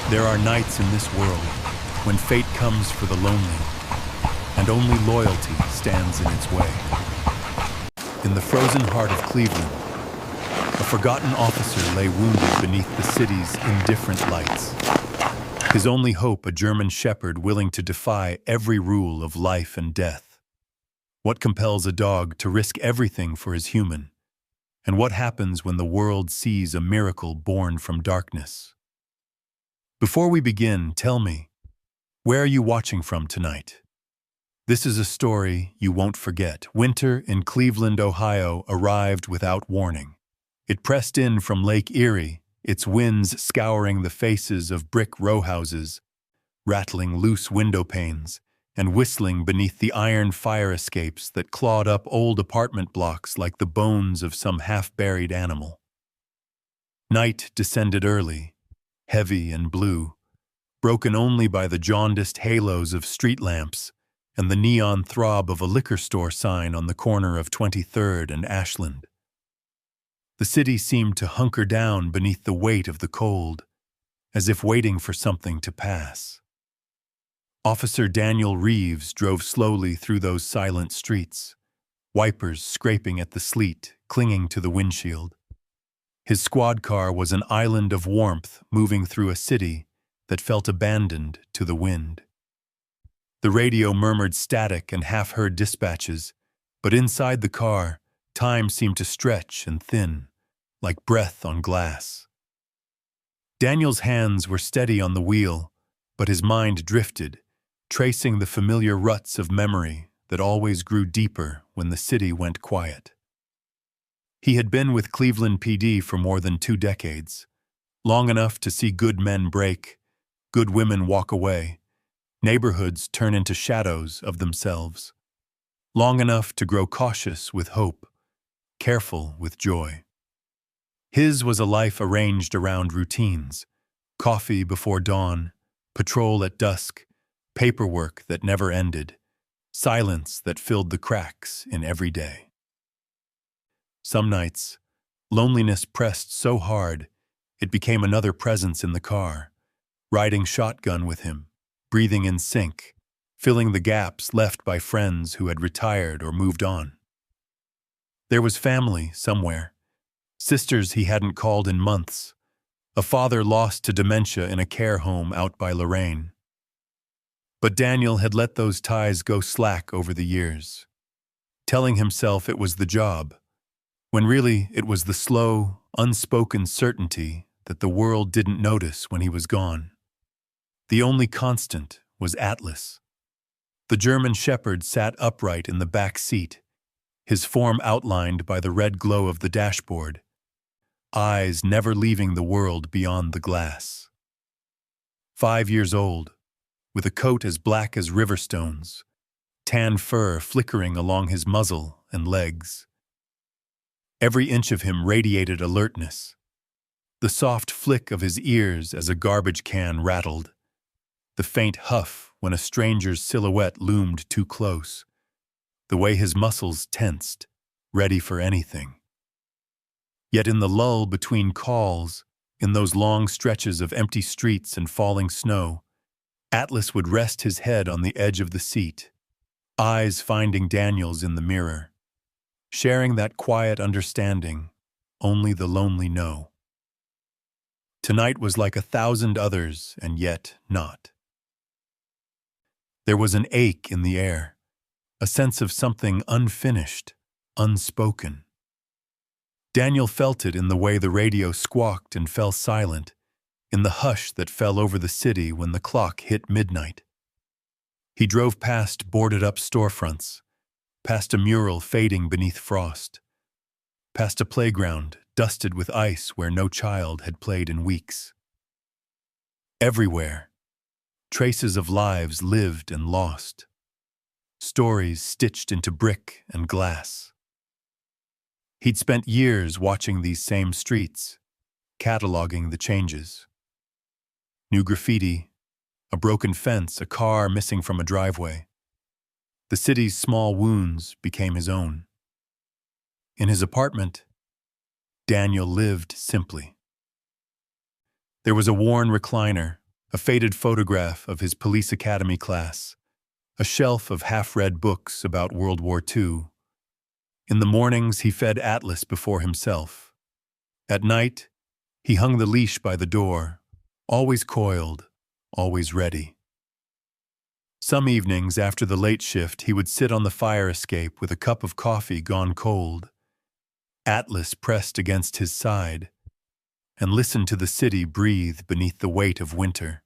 There are nights in this world when fate comes for the lonely, and only loyalty stands in its way. In the frozen heart of Cleveland, a forgotten officer lay wounded beneath the city's indifferent lights. His only hope, a German shepherd willing to defy every rule of life and death. What compels a dog to risk everything for his human? And what happens when the world sees a miracle born from darkness? Before we begin, tell me, where are you watching from tonight? This is a story you won't forget. Winter in Cleveland, Ohio arrived without warning. It pressed in from Lake Erie, its winds scouring the faces of brick row houses, rattling loose window panes, and whistling beneath the iron fire escapes that clawed up old apartment blocks like the bones of some half-buried animal. Night descended early, heavy and blue, broken only by the jaundiced halos of street lamps and the neon throb of a liquor store sign on the corner of 23rd and Ashland. The city seemed to hunker down beneath the weight of the cold, as if waiting for something to pass. Officer Daniel Reeves drove slowly through those silent streets, wipers scraping at the sleet, clinging to the windshield. His squad car was an island of warmth moving through a city that felt abandoned to the wind. The radio murmured static and half-heard dispatches, but inside the car, time seemed to stretch and thin, like breath on glass. Daniel's hands were steady on the wheel, but his mind drifted, tracing the familiar ruts of memory that always grew deeper when the city went quiet. He had been with Cleveland PD for more than 2 decades, long enough to see good men break, good women walk away, neighborhoods turn into shadows of themselves, long enough to grow cautious with hope, careful with joy. His was a life arranged around routines: coffee before dawn, patrol at dusk, paperwork that never ended, silence that filled the cracks in every day. Some nights, loneliness pressed so hard, it became another presence in the car, riding shotgun with him, breathing in sync, filling the gaps left by friends who had retired or moved on. There was family somewhere, sisters he hadn't called in months, a father lost to dementia in a care home out by Lorraine. But Daniel had let those ties go slack over the years, telling himself it was the job, when really it was the slow, unspoken certainty that the world didn't notice when he was gone. The only constant was Atlas. The German shepherd sat upright in the back seat, his form outlined by the red glow of the dashboard, eyes never leaving the world beyond the glass. 5 years old, with a coat as black as river stones, tan fur flickering along his muzzle and legs. Every inch of him radiated alertness. The soft flick of his ears as a garbage can rattled, the faint huff when a stranger's silhouette loomed too close, the way his muscles tensed, ready for anything. Yet in the lull between calls, in those long stretches of empty streets and falling snow, Atlas would rest his head on the edge of the seat, eyes finding Daniel's in the mirror, sharing that quiet understanding only the lonely know. Tonight was like 1,000 others, and yet not. There was an ache in the air, a sense of something unfinished, unspoken. Daniel felt it in the way the radio squawked and fell silent, in the hush that fell over the city when the clock hit midnight. He drove past boarded-up storefronts, past a mural fading beneath frost, past a playground dusted with ice where no child had played in weeks. Everywhere, traces of lives lived and lost, stories stitched into brick and glass. He'd spent years watching these same streets, cataloging the changes. New graffiti, a broken fence, a car missing from a driveway. The city's small wounds became his own. In his apartment, Daniel lived simply. There was a worn recliner, a faded photograph of his police academy class, a shelf of half-read books about World War II. In the mornings, he fed Atlas before himself. At night, he hung the leash by the door, always coiled, always ready. Some evenings, after the late shift, he would sit on the fire escape with a cup of coffee gone cold, Atlas pressed against his side, and listen to the city breathe beneath the weight of winter.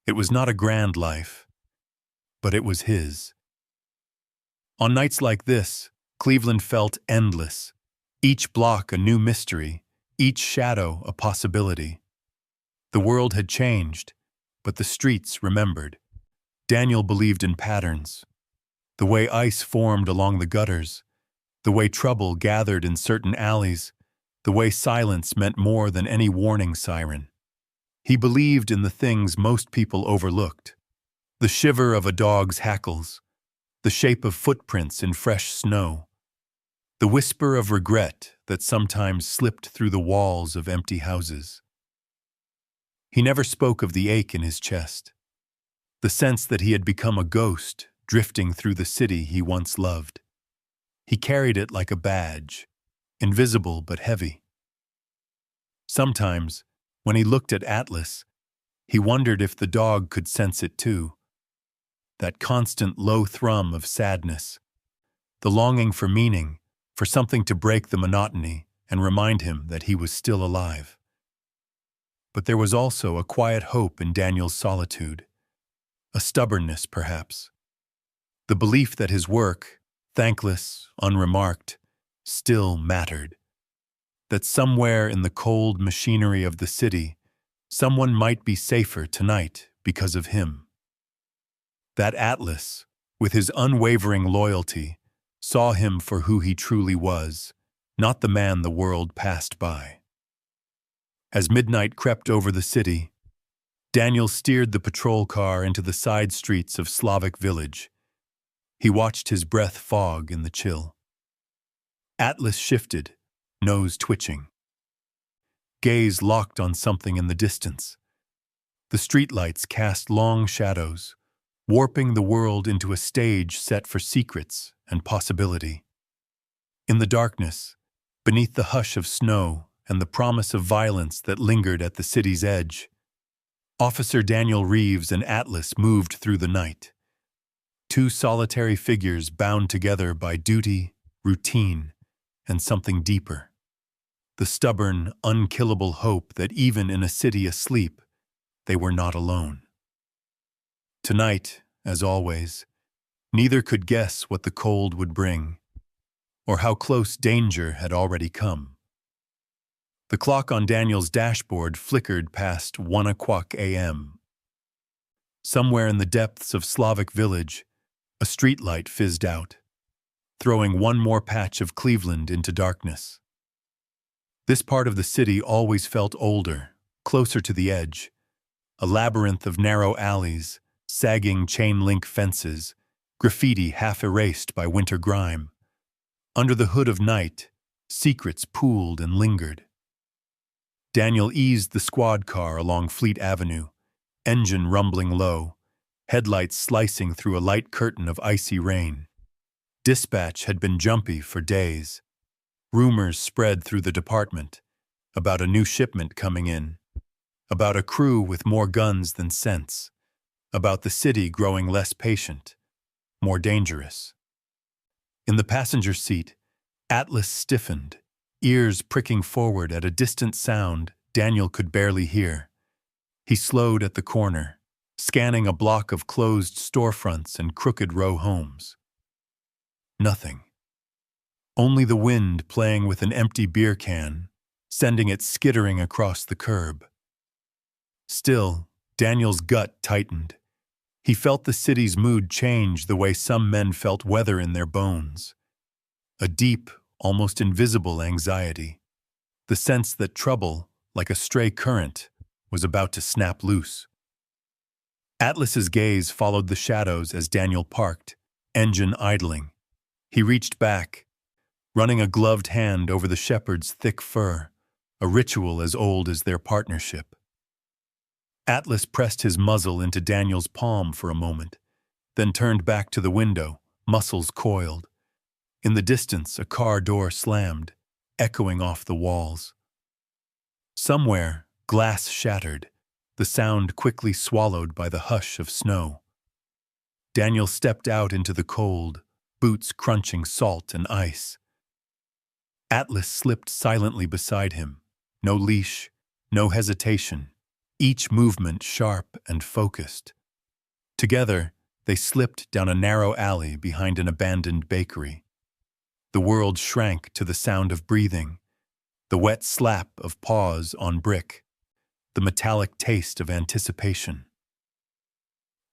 It was not a grand life, but it was his. On nights like this, Cleveland felt endless, each block a new mystery, each shadow a possibility. The world had changed, but the streets remembered. Daniel believed in patterns, the way ice formed along the gutters, the way trouble gathered in certain alleys, the way silence meant more than any warning siren. He believed in the things most people overlooked: the shiver of a dog's hackles, the shape of footprints in fresh snow, the whisper of regret that sometimes slipped through the walls of empty houses. He never spoke of the ache in his chest, the sense that he had become a ghost drifting through the city he once loved. He carried it like a badge, invisible but heavy. Sometimes, when he looked at Atlas, he wondered if the dog could sense it too. That constant low thrum of sadness, the longing for meaning, for something to break the monotony and remind him that he was still alive. But there was also a quiet hope in Daniel's solitude, a stubbornness perhaps, the belief that his work, thankless, unremarked, still mattered, that somewhere in the cold machinery of the city, someone might be safer tonight because of him. That Atlas, with his unwavering loyalty, saw him for who he truly was, not the man the world passed by. As midnight crept over the city, Daniel steered the patrol car into the side streets of Slavic village. He watched his breath fog in the chill. Atlas shifted, nose twitching. Gaze locked on something in the distance. The streetlights cast long shadows, warping the world into a stage set for secrets and possibility. In the darkness, beneath the hush of snow and the promise of violence that lingered at the city's edge, Officer Daniel Reeves and Atlas moved through the night. Two solitary figures bound together by duty, routine, and something deeper. The stubborn, unkillable hope that even in a city asleep, they were not alone. Tonight, as always, neither could guess what the cold would bring, or how close danger had already come. The clock on Daniel's dashboard flickered past 1:00 a.m. Somewhere in the depths of Slavic village, a streetlight fizzed out, throwing one more patch of Cleveland into darkness. This part of the city always felt older, closer to the edge, a labyrinth of narrow alleys, sagging chain-link fences, graffiti half erased by winter grime. Under the hood of night, secrets pooled and lingered. Daniel eased the squad car along Fleet Avenue, engine rumbling low, headlights slicing through a light curtain of icy rain. Dispatch had been jumpy for days. Rumors spread through the department about a new shipment coming in, about a crew with more guns than sense, about the city growing less patient, more dangerous. In the passenger seat, Atlas stiffened, ears pricking forward at a distant sound Daniel could barely hear. He slowed at the corner, scanning a block of closed storefronts and crooked row homes. Nothing. Only the wind playing with an empty beer can, sending it skittering across the curb. Still, Daniel's gut tightened. He felt the city's mood change the way some men felt weather in their bones. A deep, almost invisible anxiety. The sense that trouble, like a stray current, was about to snap loose. Atlas's gaze followed the shadows as Daniel parked, engine idling. He reached back, running a gloved hand over the shepherd's thick fur, a ritual as old as their partnership. Atlas pressed his muzzle into Daniel's palm for a moment, then turned back to the window, muscles coiled. In the distance, a car door slammed, echoing off the walls. Somewhere, glass shattered, the sound quickly swallowed by the hush of snow. Daniel stepped out into the cold, boots crunching salt and ice. Atlas slipped silently beside him, no leash, no hesitation, each movement sharp and focused. Together, they slipped down a narrow alley behind an abandoned bakery. The world shrank to the sound of breathing, the wet slap of paws on brick, the metallic taste of anticipation.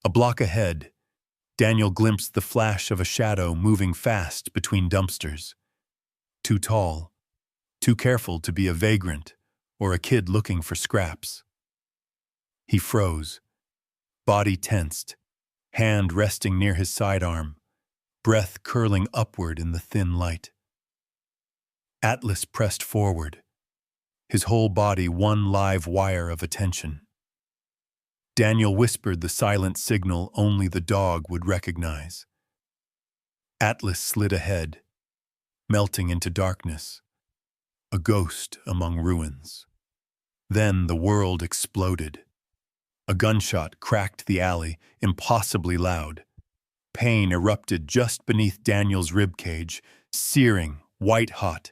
A block ahead, Daniel glimpsed the flash of a shadow moving fast between dumpsters. Too tall, too careful to be a vagrant or a kid looking for scraps. He froze, body tensed, hand resting near his sidearm, breath curling upward in the thin light. Atlas pressed forward, his whole body one live wire of attention. Daniel whispered the silent signal only the dog would recognize. Atlas slid ahead, melting into darkness, a ghost among ruins. Then the world exploded. A gunshot cracked the alley, impossibly loud. Pain erupted just beneath Daniel's ribcage, searing, white-hot,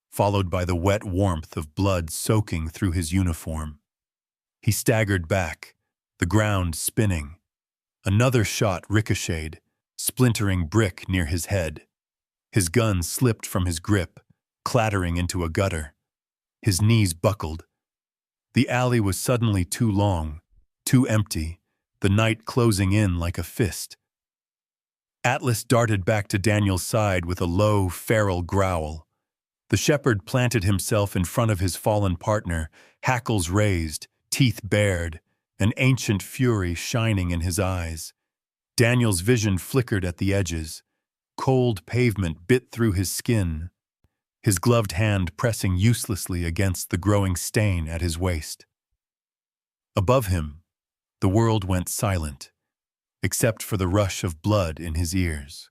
followed by the wet warmth of blood soaking through his uniform. He staggered back, the ground spinning. Another shot ricocheted, splintering brick near his head. His gun slipped from his grip, clattering into a gutter. His knees buckled. The alley was suddenly too long, too empty, the night closing in like a fist. Atlas darted back to Daniel's side with a low, feral growl. The shepherd planted himself in front of his fallen partner, hackles raised, teeth bared, an ancient fury shining in his eyes. Daniel's vision flickered at the edges. Cold pavement bit through his skin, his gloved hand pressing uselessly against the growing stain at his waist. Above him, the world went silent, except for the rush of blood in his ears.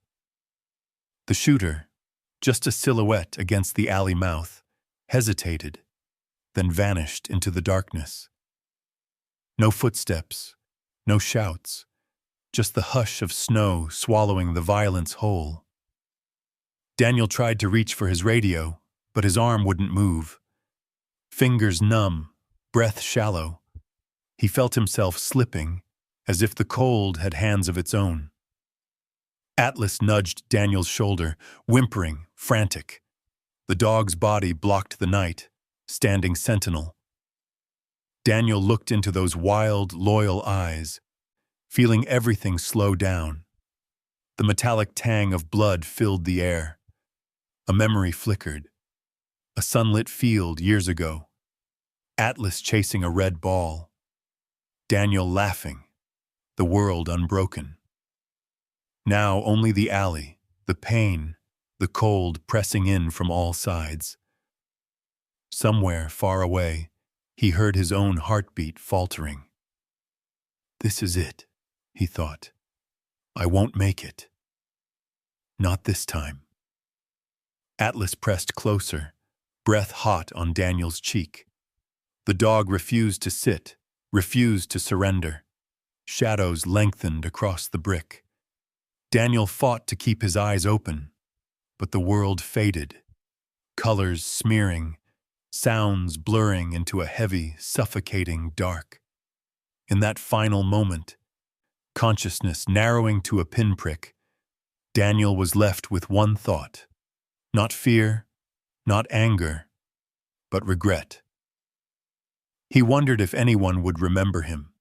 The shooter, just a silhouette against the alley mouth, hesitated, then vanished into the darkness. No footsteps, no shouts, just the hush of snow swallowing the violence whole. Daniel tried to reach for his radio, but his arm wouldn't move. Fingers numb, breath shallow. He felt himself slipping, as if the cold had hands of its own. Atlas nudged Daniel's shoulder, whimpering, frantic. The dog's body blocked the night, standing sentinel. Daniel looked into those wild, loyal eyes, feeling everything slow down. The metallic tang of blood filled the air. A memory flickered. A sunlit field years ago. Atlas chasing a red ball. Daniel laughing. The world unbroken. Now only the alley, the pain, the cold pressing in from all sides. Somewhere far away, he heard his own heartbeat faltering. This is it, he thought. I won't make it. Not this time. Atlas pressed closer, breath hot on Daniel's cheek. The dog refused to sit, refused to surrender. Shadows lengthened across the brick. Daniel fought to keep his eyes open, but the world faded, colors smearing, sounds blurring into a heavy, suffocating dark. In that final moment, consciousness narrowing to a pinprick, Daniel was left with one thought. Not fear, not anger, but regret. He wondered if anyone would remember him.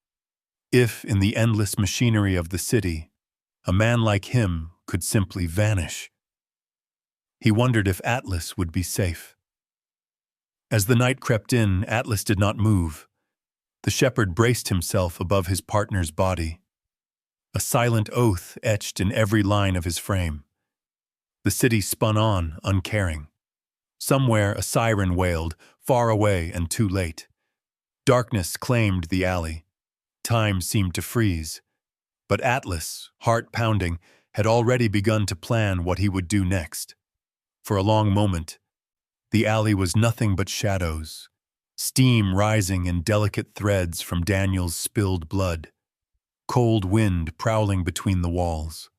If, in the endless machinery of the city, a man like him could simply vanish. He wondered if Atlas would be safe. As the night crept in, Atlas did not move. The shepherd braced himself above his partner's body. A silent oath etched in every line of his frame. The city spun on, uncaring. Somewhere a siren wailed, far away and too late. Darkness claimed the alley. Time seemed to freeze, but Atlas, heart pounding, had already begun to plan what he would do next. For a long moment, the alley was nothing but shadows, steam rising in delicate threads from Daniel's spilled blood, cold wind prowling between the walls.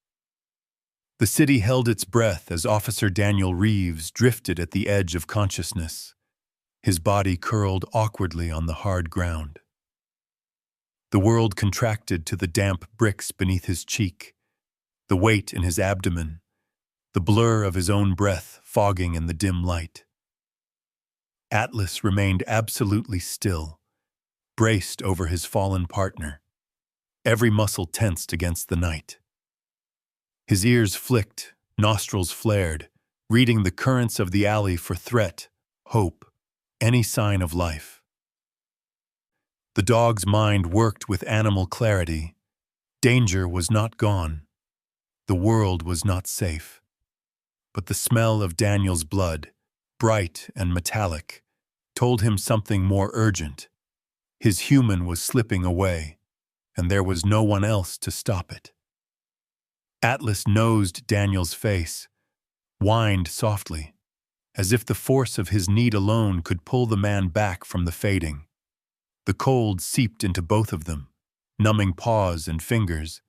The city held its breath as Officer Daniel Reeves drifted at the edge of consciousness, his body curled awkwardly on the hard ground. The world contracted to the damp bricks beneath his cheek, the weight in his abdomen, the blur of his own breath fogging in the dim light. Atlas remained absolutely still, braced over his fallen partner, every muscle tensed against the night. His ears flicked, nostrils flared, reading the currents of the alley for threat, hope, any sign of life. The dog's mind worked with animal clarity. Danger was not gone. The world was not safe. But the smell of Daniel's blood, bright and metallic, told him something more urgent. His human was slipping away, and there was no one else to stop it. Atlas nosed Daniel's face, whined softly, as if the force of his need alone could pull the man back from the fading. The cold seeped into both of them, numbing paws and fingers,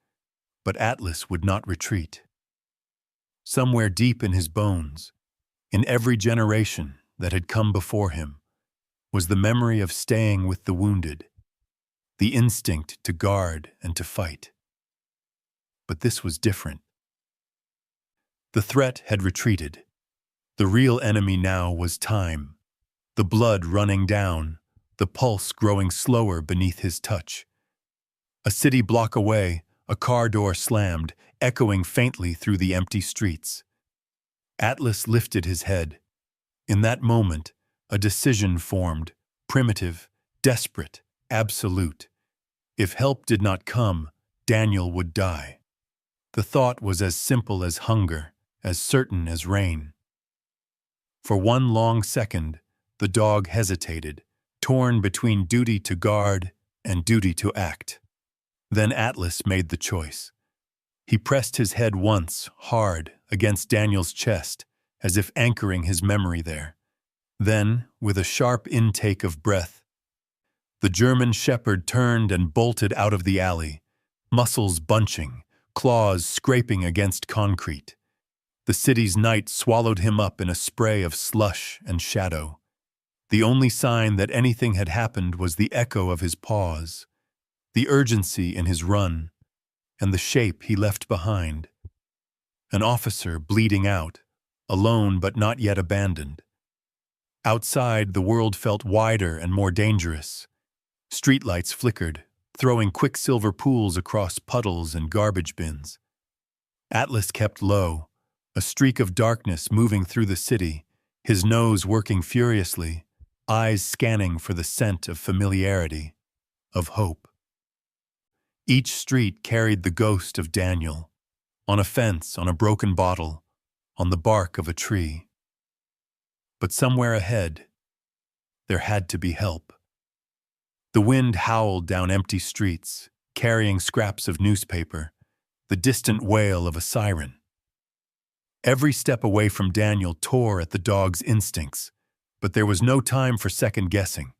but Atlas would not retreat. Somewhere deep in his bones, in every generation that had come before him, was the memory of staying with the wounded, the instinct to guard and to fight. But this was different. The threat had retreated. The real enemy now was time, the blood running down, the pulse growing slower beneath his touch. A city block away, a car door slammed, echoing faintly through the empty streets. Atlas lifted his head. In that moment, a decision formed, primitive, desperate, absolute. If help did not come, Daniel would die. The thought was as simple as hunger, as certain as rain. For one long second, the dog hesitated, torn between duty to guard and duty to act. Then Atlas made the choice. He pressed his head once, hard, against Daniel's chest, as if anchoring his memory there. Then, with a sharp intake of breath, the German shepherd turned and bolted out of the alley, muscles bunching, claws scraping against concrete. The city's night swallowed him up in a spray of slush and shadow. The only sign that anything had happened was the echo of his pause, the urgency in his run, and the shape he left behind. An officer bleeding out, alone but not yet abandoned. Outside, the world felt wider and more dangerous. Streetlights flickered, throwing quicksilver pools across puddles and garbage bins. Atlas kept low, a streak of darkness moving through the city, his nose working furiously, eyes scanning for the scent of familiarity, of hope. Each street carried the ghost of Daniel, on a fence, on a broken bottle, on the bark of a tree. But somewhere ahead, there had to be help. The wind howled down empty streets, carrying scraps of newspaper, the distant wail of a siren. Every step away from Daniel tore at the dog's instincts, but there was no time for second-guessing.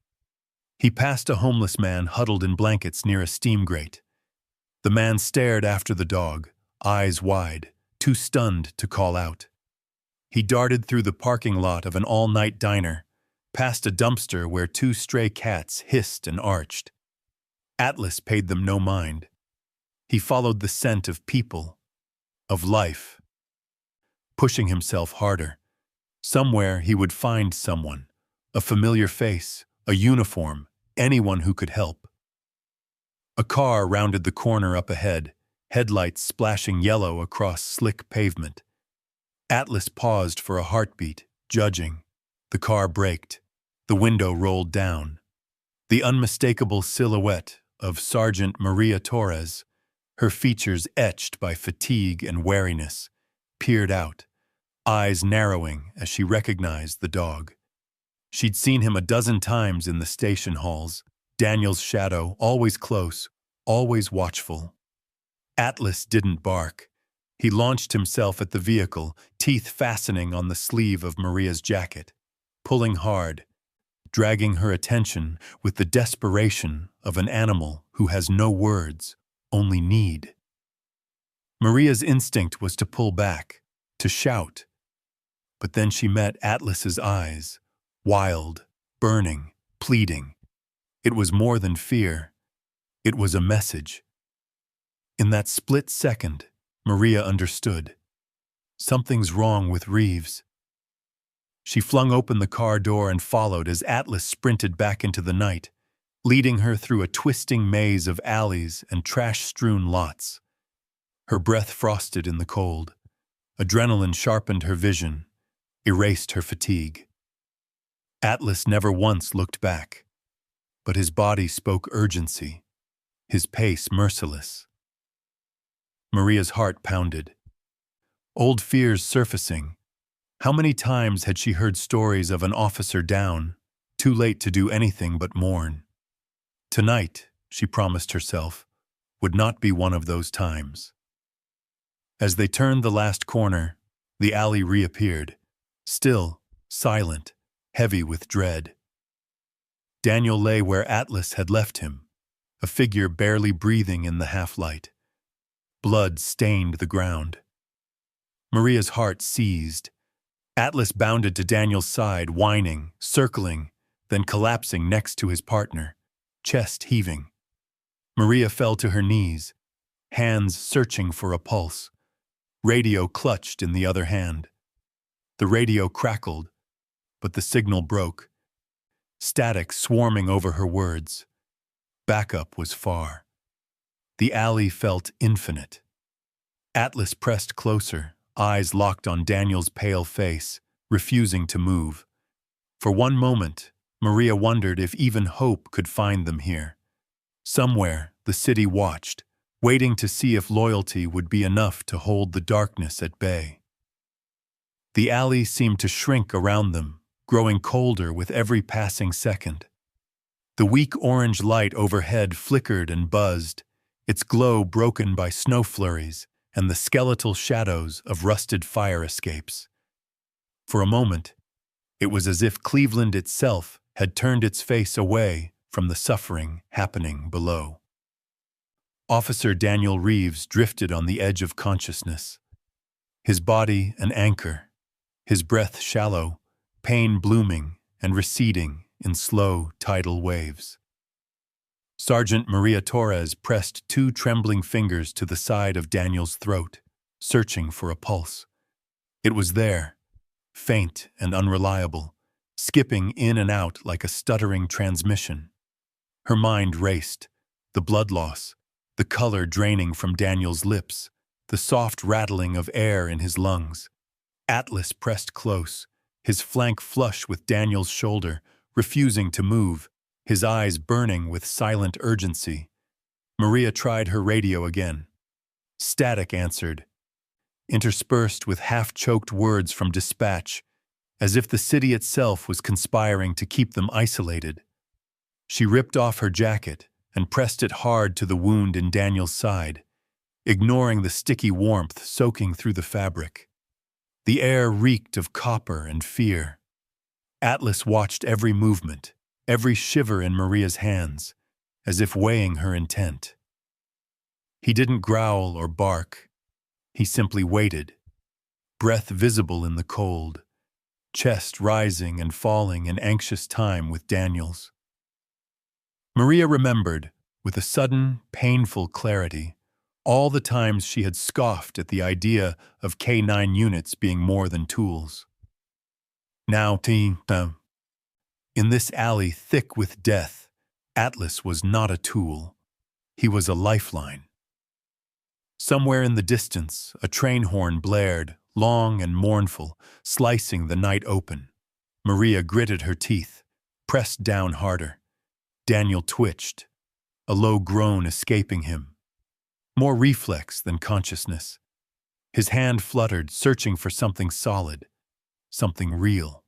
He passed a homeless man huddled in blankets near a steam grate. The man stared after the dog, eyes wide, too stunned to call out. He darted through the parking lot of an all-night diner, past a dumpster where two stray cats hissed and arched. Atlas paid them no mind. He followed the scent of people, of life. Pushing himself harder. Somewhere he would find someone, a familiar face, a uniform, anyone who could help. A car rounded the corner up ahead, headlights splashing yellow across slick pavement. Atlas paused for a heartbeat, judging. The car braked. The window rolled down. The unmistakable silhouette of Sergeant Maria Torres, her features etched by fatigue and wariness, peered out, eyes narrowing as she recognized the dog. She'd seen him a dozen times in the station halls, Daniel's shadow, always close, always watchful. Atlas didn't bark. He launched himself at the vehicle, teeth fastening on the sleeve of Maria's jacket, pulling hard, dragging her attention with the desperation of an animal who has no words, only need. Maria's instinct was to pull back, to shout. But then she met Atlas's eyes, wild, burning, pleading. It was more than fear. It was a message. In that split second, Maria understood. Something's wrong with Reeves. She flung open the car door and followed as Atlas sprinted back into the night, leading her through a twisting maze of alleys and trash-strewn lots. Her breath frosted in the cold. Adrenaline sharpened her vision, erased her fatigue. Atlas never once looked back, but his body spoke urgency, his pace merciless. Maria's heart pounded. Old fears surfacing. How many times had she heard stories of an officer down, too late to do anything but mourn? Tonight, she promised herself, would not be one of those times. As they turned the last corner, the alley reappeared, still, silent, heavy with dread. Daniel lay where Atlas had left him, a figure barely breathing in the half-light. Blood stained the ground. Maria's heart seized. Atlas bounded to Daniel's side, whining, circling, then collapsing next to his partner, chest heaving. Maria fell to her knees, hands searching for a pulse. Radio clutched in the other hand. The radio crackled, but the signal broke. Static swarming over her words. Backup was far. The alley felt infinite. Atlas pressed closer, eyes locked on Daniel's pale face, refusing to move. For one moment, Maria wondered if even hope could find them here. Somewhere, the city watched, waiting to see if loyalty would be enough to hold the darkness at bay. The alley seemed to shrink around them, growing colder with every passing second. The weak orange light overhead flickered and buzzed, its glow broken by snow flurries and the skeletal shadows of rusted fire escapes. For a moment, it was as if Cleveland itself had turned its face away from the suffering happening below. Officer Daniel Reeves drifted on the edge of consciousness. His body an anchor, his breath shallow, pain blooming and receding in slow tidal waves. Sergeant Maria Torres pressed two trembling fingers to the side of Daniel's throat, searching for a pulse. It was there, faint and unreliable, skipping in and out like a stuttering transmission. Her mind raced, the blood loss, the color draining from Daniel's lips, the soft rattling of air in his lungs. Atlas pressed close, his flank flush with Daniel's shoulder, refusing to move, his eyes burning with silent urgency. Maria tried her radio again. Static answered, interspersed with half-choked words from dispatch, as if the city itself was conspiring to keep them isolated. She ripped off her jacket and pressed it hard to the wound in Daniel's side, ignoring the sticky warmth soaking through the fabric. The air reeked of copper and fear. Atlas watched every movement, every shiver in Maria's hands, as if weighing her intent. He didn't growl or bark. He simply waited, breath visible in the cold, chest rising and falling in anxious time with Daniel's. Maria remembered, with a sudden, painful clarity, all the times she had scoffed at the idea of K-9 units being more than tools. Now, in this alley thick with death, Atlas was not a tool. He was a lifeline. Somewhere in the distance, a train horn blared, long and mournful, slicing the night open. Maria gritted her teeth, pressed down harder. Daniel twitched, a low groan escaping him. More reflex than consciousness. His hand fluttered, searching for something solid, something real.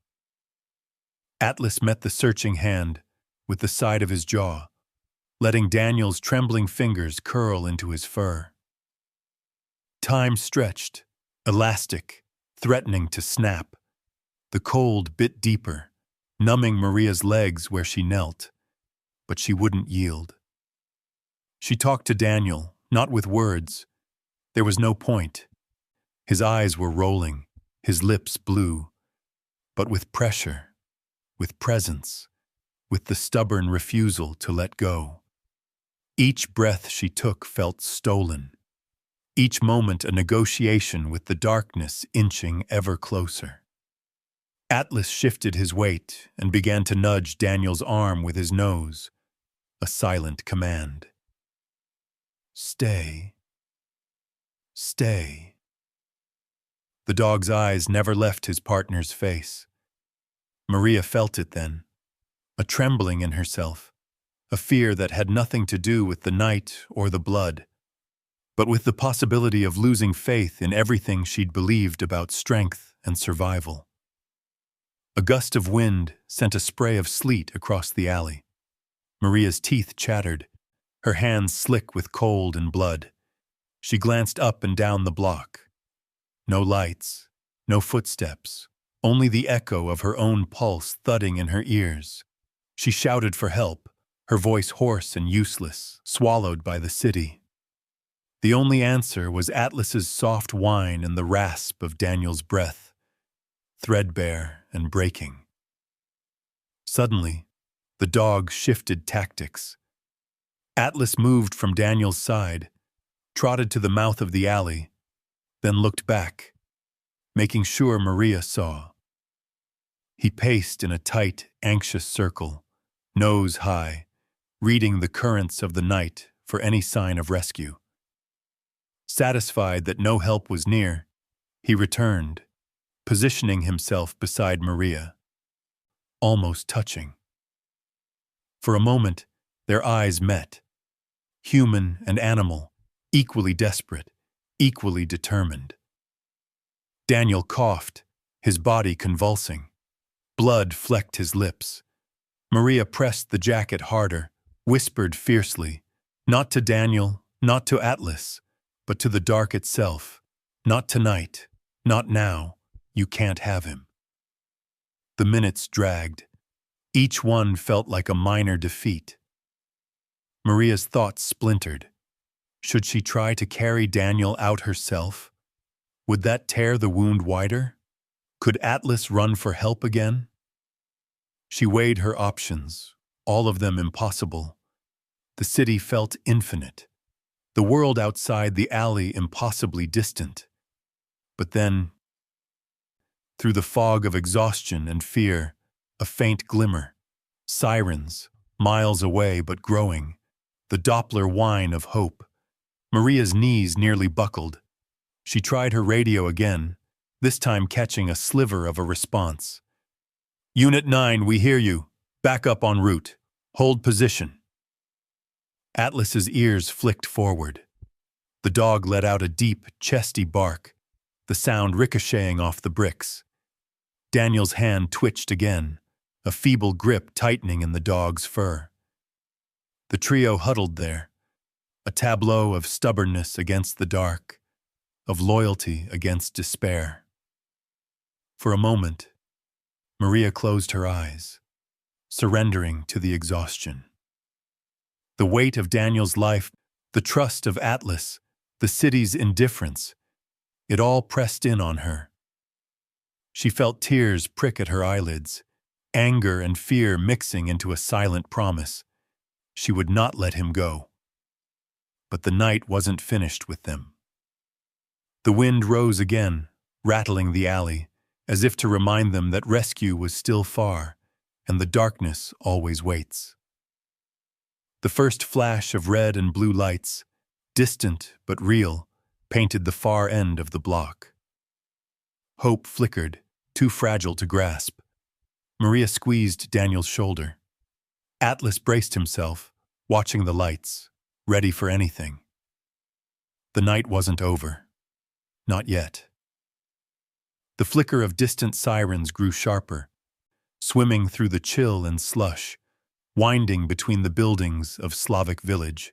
Atlas met the searching hand with the side of his jaw, letting Daniel's trembling fingers curl into his fur. Time stretched, elastic, threatening to snap. The cold bit deeper, numbing Maria's legs where she knelt, but she wouldn't yield. She talked to Daniel, not with words. There was no point. His eyes were rolling, his lips blue, but with pressure, with presence, with the stubborn refusal to let go. Each breath she took felt stolen, each moment a negotiation with the darkness inching ever closer. Atlas shifted his weight and began to nudge Daniel's arm with his nose, a silent command. Stay. Stay. The dog's eyes never left his partner's face. Maria felt it then, a trembling in herself, a fear that had nothing to do with the night or the blood, but with the possibility of losing faith in everything she'd believed about strength and survival. A gust of wind sent a spray of sleet across the alley. Maria's teeth chattered, her hands slick with cold and blood. She glanced up and down the block. No lights, no footsteps, only the echo of her own pulse thudding in her ears. She shouted for help, her voice hoarse and useless, swallowed by the city. The only answer was Atlas's soft whine and the rasp of Daniel's breath, threadbare and breaking. Suddenly, the dog shifted tactics. Atlas moved from Daniel's side, trotted to the mouth of the alley, then looked back, making sure Maria saw. He paced in a tight, anxious circle, nose high, reading the currents of the night for any sign of rescue. Satisfied that no help was near, he returned, positioning himself beside Maria, almost touching. For a moment, their eyes met, human and animal, equally desperate, equally determined. Daniel coughed, his body convulsing. Blood flecked his lips. Maria pressed the jacket harder, whispered fiercely, not to Daniel, not to Atlas, but to the dark itself. Not tonight, not now, you can't have him. The minutes dragged. Each one felt like a minor defeat. Maria's thoughts splintered. Should she try to carry Daniel out herself? Would that tear the wound wider? Could Atlas run for help again? She weighed her options, all of them impossible. The city felt infinite, the world outside the alley impossibly distant. But then, through the fog of exhaustion and fear, a faint glimmer, sirens, miles away but growing, the Doppler whine of hope. Maria's knees nearly buckled. She tried her radio again, this time catching a sliver of a response. Unit 9, we hear you. Back up en route. Hold position. Atlas's ears flicked forward. The dog let out a deep, chesty bark, the sound ricocheting off the bricks. Daniel's hand twitched again, a feeble grip tightening in the dog's fur. The trio huddled there, a tableau of stubbornness against the dark, of loyalty against despair. For a moment, Maria closed her eyes, surrendering to the exhaustion. The weight of Daniel's life, the trust of Atlas, the city's indifference, it all pressed in on her. She felt tears prick at her eyelids, anger and fear mixing into a silent promise. She would not let him go. But the night wasn't finished with them. The wind rose again, rattling the alley, as if to remind them that rescue was still far, and the darkness always waits. The first flash of red and blue lights, distant but real, painted the far end of the block. Hope flickered, too fragile to grasp. Maria squeezed Daniel's shoulder. Atlas braced himself, watching the lights, ready for anything. The night wasn't over. Not yet. The flicker of distant sirens grew sharper, swimming through the chill and slush, winding between the buildings of Slavic village.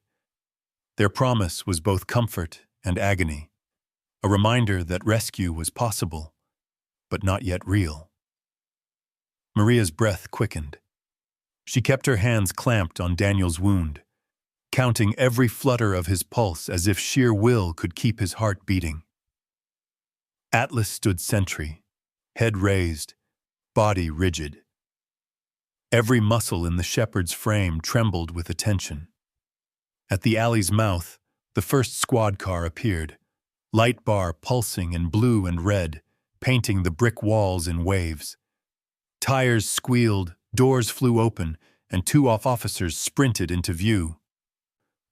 Their promise was both comfort and agony, a reminder that rescue was possible, but not yet real. Maria's breath quickened. She kept her hands clamped on Daniel's wound, counting every flutter of his pulse as if sheer will could keep his heart beating. Atlas stood sentry, head raised, body rigid. Every muscle in the shepherd's frame trembled with attention. At the alley's mouth, the first squad car appeared, light bar pulsing in blue and red, painting the brick walls in waves. Tires squealed, doors flew open, and two officers sprinted into view.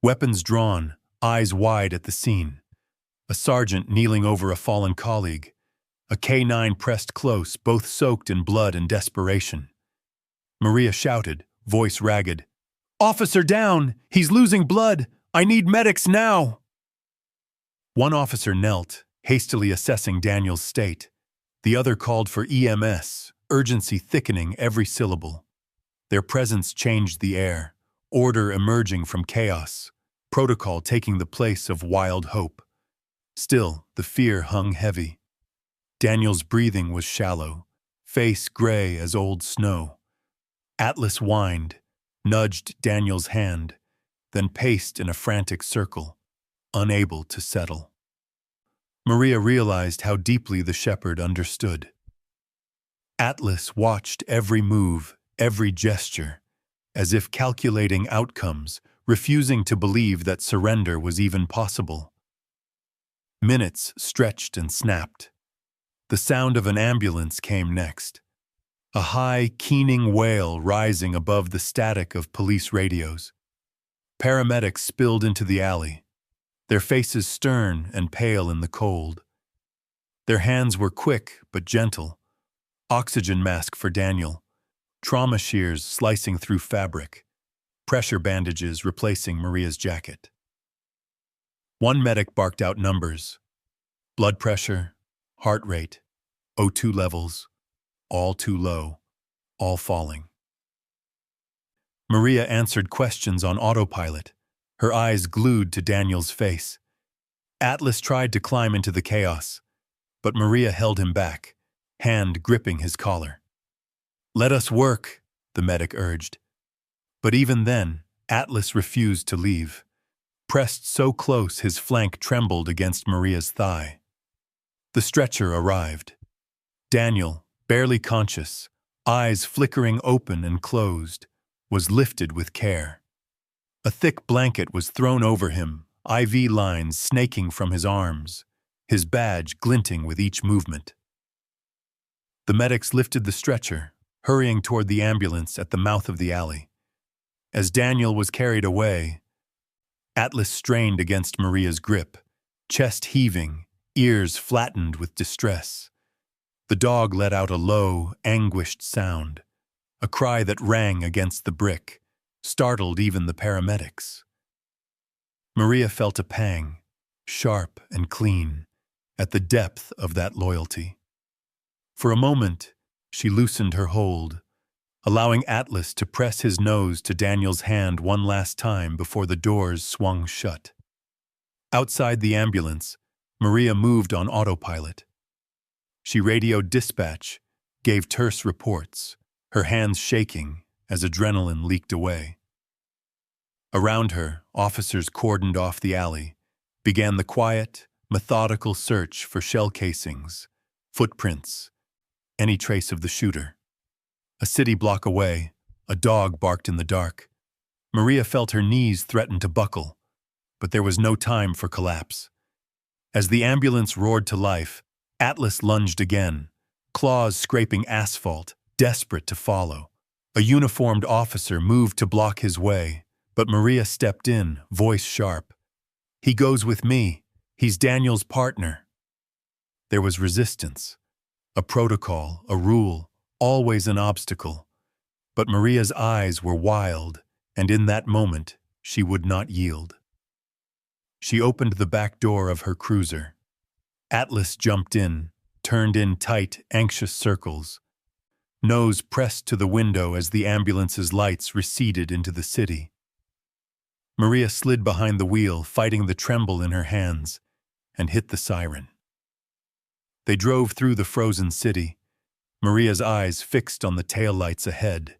Weapons drawn, eyes wide at the scene. A sergeant kneeling over a fallen colleague. A K9 pressed close, both soaked in blood and desperation. Maria shouted, voice ragged, "Officer down! He's losing blood! I need medics now!" One officer knelt, hastily assessing Daniel's state. The other called for EMS, urgency thickening every syllable. Their presence changed the air, order emerging from chaos, protocol taking the place of wild hope. Still, the fear hung heavy. Daniel's breathing was shallow, face gray as old snow. Atlas whined, nudged Daniel's hand, then paced in a frantic circle, unable to settle. Maria realized how deeply the shepherd understood. Atlas watched every move, every gesture, as if calculating outcomes, refusing to believe that surrender was even possible. Minutes stretched and snapped. The sound of an ambulance came next, a high, keening wail rising above the static of police radios. Paramedics spilled into the alley, their faces stern and pale in the cold. Their hands were quick but gentle, oxygen mask for Daniel, trauma shears slicing through fabric, pressure bandages replacing Maria's jacket. One medic barked out numbers: blood pressure, heart rate, O2 levels, all too low, all falling. Maria answered questions on autopilot, her eyes glued to Daniel's face. Atlas tried to climb into the chaos, but Maria held him back, hand gripping his collar. "Let us work," the medic urged. But even then, Atlas refused to leave. Pressed so close his flank trembled against Maria's thigh. The stretcher arrived. Daniel, barely conscious, eyes flickering open and closed, was lifted with care. A thick blanket was thrown over him, IV lines snaking from his arms, his badge glinting with each movement. The medics lifted the stretcher, hurrying toward the ambulance at the mouth of the alley. As Daniel was carried away, Atlas strained against Maria's grip, chest heaving, ears flattened with distress. The dog let out a low, anguished sound, a cry that rang against the brick, startled even the paramedics. Maria felt a pang, sharp and clean, at the depth of that loyalty. For a moment, she loosened her hold, allowing Atlas to press his nose to Daniel's hand one last time before the doors swung shut. Outside the ambulance, Maria moved on autopilot. She radioed dispatch, gave terse reports, her hands shaking as adrenaline leaked away. Around her, officers cordoned off the alley, began the quiet, methodical search for shell casings, footprints, any trace of the shooter. A city block away, a dog barked in the dark. Maria felt her knees threaten to buckle, but there was no time for collapse. As the ambulance roared to life, Atlas lunged again, claws scraping asphalt, desperate to follow. A uniformed officer moved to block his way, but Maria stepped in, voice sharp. "He goes with me. He's Daniel's partner." There was resistance. A protocol, a rule, always an obstacle. But Maria's eyes were wild, and in that moment, she would not yield. She opened the back door of her cruiser. Atlas jumped in, turned in tight, anxious circles. nose pressed to the window as the ambulance's lights receded into the city. Maria slid behind the wheel, fighting the tremble in her hands, and hit the siren. They drove through the frozen city, Maria's eyes fixed on the taillights ahead,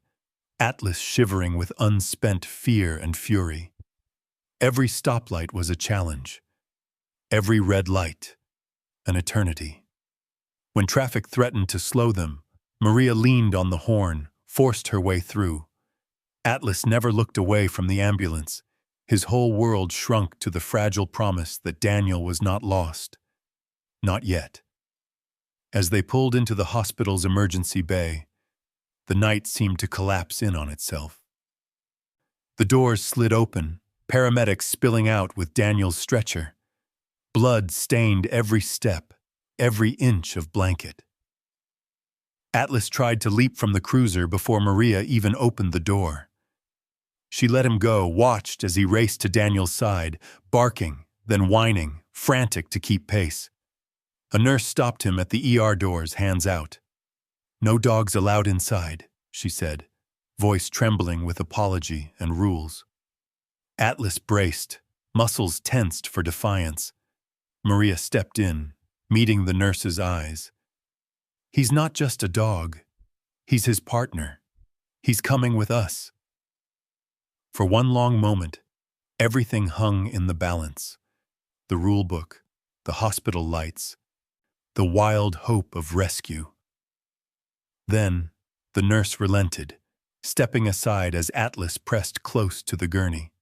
Atlas shivering with unspent fear and fury. Every stoplight was a challenge. Every red light, an eternity. When traffic threatened to slow them, Maria leaned on the horn, forced her way through. Atlas never looked away from the ambulance. His whole world shrunk to the fragile promise that Daniel was not lost. Not yet. As they pulled into the hospital's emergency bay, the night seemed to collapse in on itself. The doors slid open, paramedics spilling out with Daniel's stretcher. Blood stained every step, every inch of blanket. Atlas tried to leap from the cruiser before Maria even opened the door. She let him go, watched as he raced to Daniel's side, barking, then whining, frantic to keep pace. A nurse stopped him at the ER doors, hands out. "No dogs allowed inside," she said, voice trembling with apology and rules. Atlas braced, muscles tensed for defiance. Maria stepped in, meeting the nurse's eyes. "He's not just a dog. He's his partner. He's coming with us." For one long moment, everything hung in the balance. The rulebook, the hospital lights, the wild hope of rescue. Then, the nurse relented, stepping aside as Atlas pressed close to the gurney.